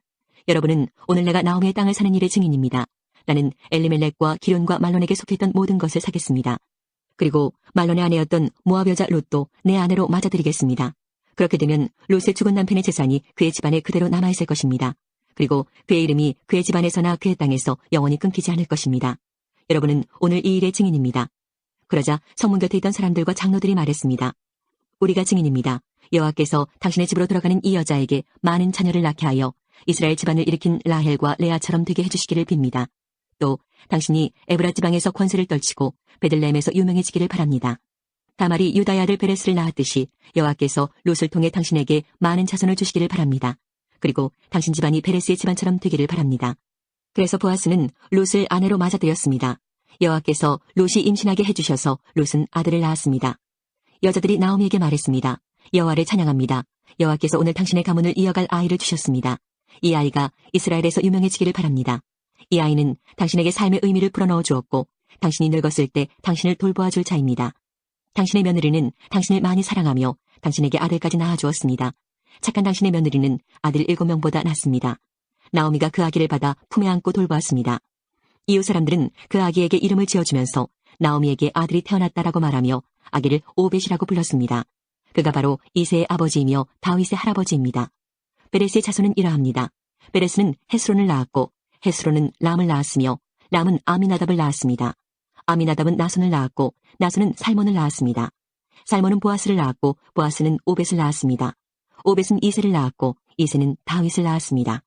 여러분은 오늘 내가 나오미의 땅을 사는 일의 증인입니다. 나는 엘리멜렉과 기론과 말론에게 속했던 모든 것을 사겠습니다. 그리고 말론의 아내였던 모압 여자 롯도 내 아내로 맞아들이겠습니다. 그렇게 되면 롯의 죽은 남편의 재산이 그의 집안에 그대로 남아있을 것입니다. 그리고 그의 이름이 그의 집안에서나 그의 땅에서 영원히 끊기지 않을 것입니다. 여러분은 오늘 이 일의 증인입니다. 그러자 성문 곁에 있던 사람들과 장로들이 말했습니다. 우리가 증인입니다. 여호와께서 당신의 집으로 들어가는 이 여자에게 많은 자녀를 낳게 하여 이스라엘 집안을 일으킨 라헬과 레아처럼 되게 해주시기를 빕니다. 또 당신이 에브라 지방에서 권세를 떨치고 베들레헴에서 유명해지기를 바랍니다. 다말이 유다의 아들 베레스를 낳았듯이 여호와께서 롯을 통해 당신에게 많은 자손을 주시기를 바랍니다. 그리고 당신 집안이 베레스의 집안처럼 되기를 바랍니다. 그래서 보아스는 롯을 아내로 맞아들였습니다. 여호와께서 롯이 임신하게 해주셔서 롯은 아들을 낳았습니다. 여자들이 나오미에게 말했습니다. 여호와를 찬양합니다. 여호와께서 오늘 당신의 가문을 이어갈 아이를 주셨습니다. 이 아이가 이스라엘에서 유명해지기를 바랍니다. 이 아이는 당신에게 삶의 의미를 불어넣어 주었고 당신이 늙었을 때 당신을 돌보아 줄 자입니다. 당신의 며느리는 당신을 많이 사랑하며 당신에게 아들까지 낳아주었습니다. 착한 당신의 며느리는 아들 7명보다 낫습니다. 나오미가 그 아기를 받아 품에 안고 돌보았습니다. 이웃 사람들은 그 아기에게 이름을 지어주면서 나오미에게 아들이 태어났다라고 말하며 아기를 오벳이라고 불렀습니다. 그가 바로 이새의 아버지이며 다윗의 할아버지입니다. 베레스의 자손은 이러합니다. 베레스는 헤스론을 낳았고 헤스론은 람을 낳았으며 람은 아미나답을 낳았습니다. 아미나답은 나손을 낳았고 나손은 살몬을 낳았습니다. 살몬은 보아스를 낳았고 보아스는 오벳을 낳았습니다. 오벳은 이새를 낳았고 이새는 다윗을 낳았습니다.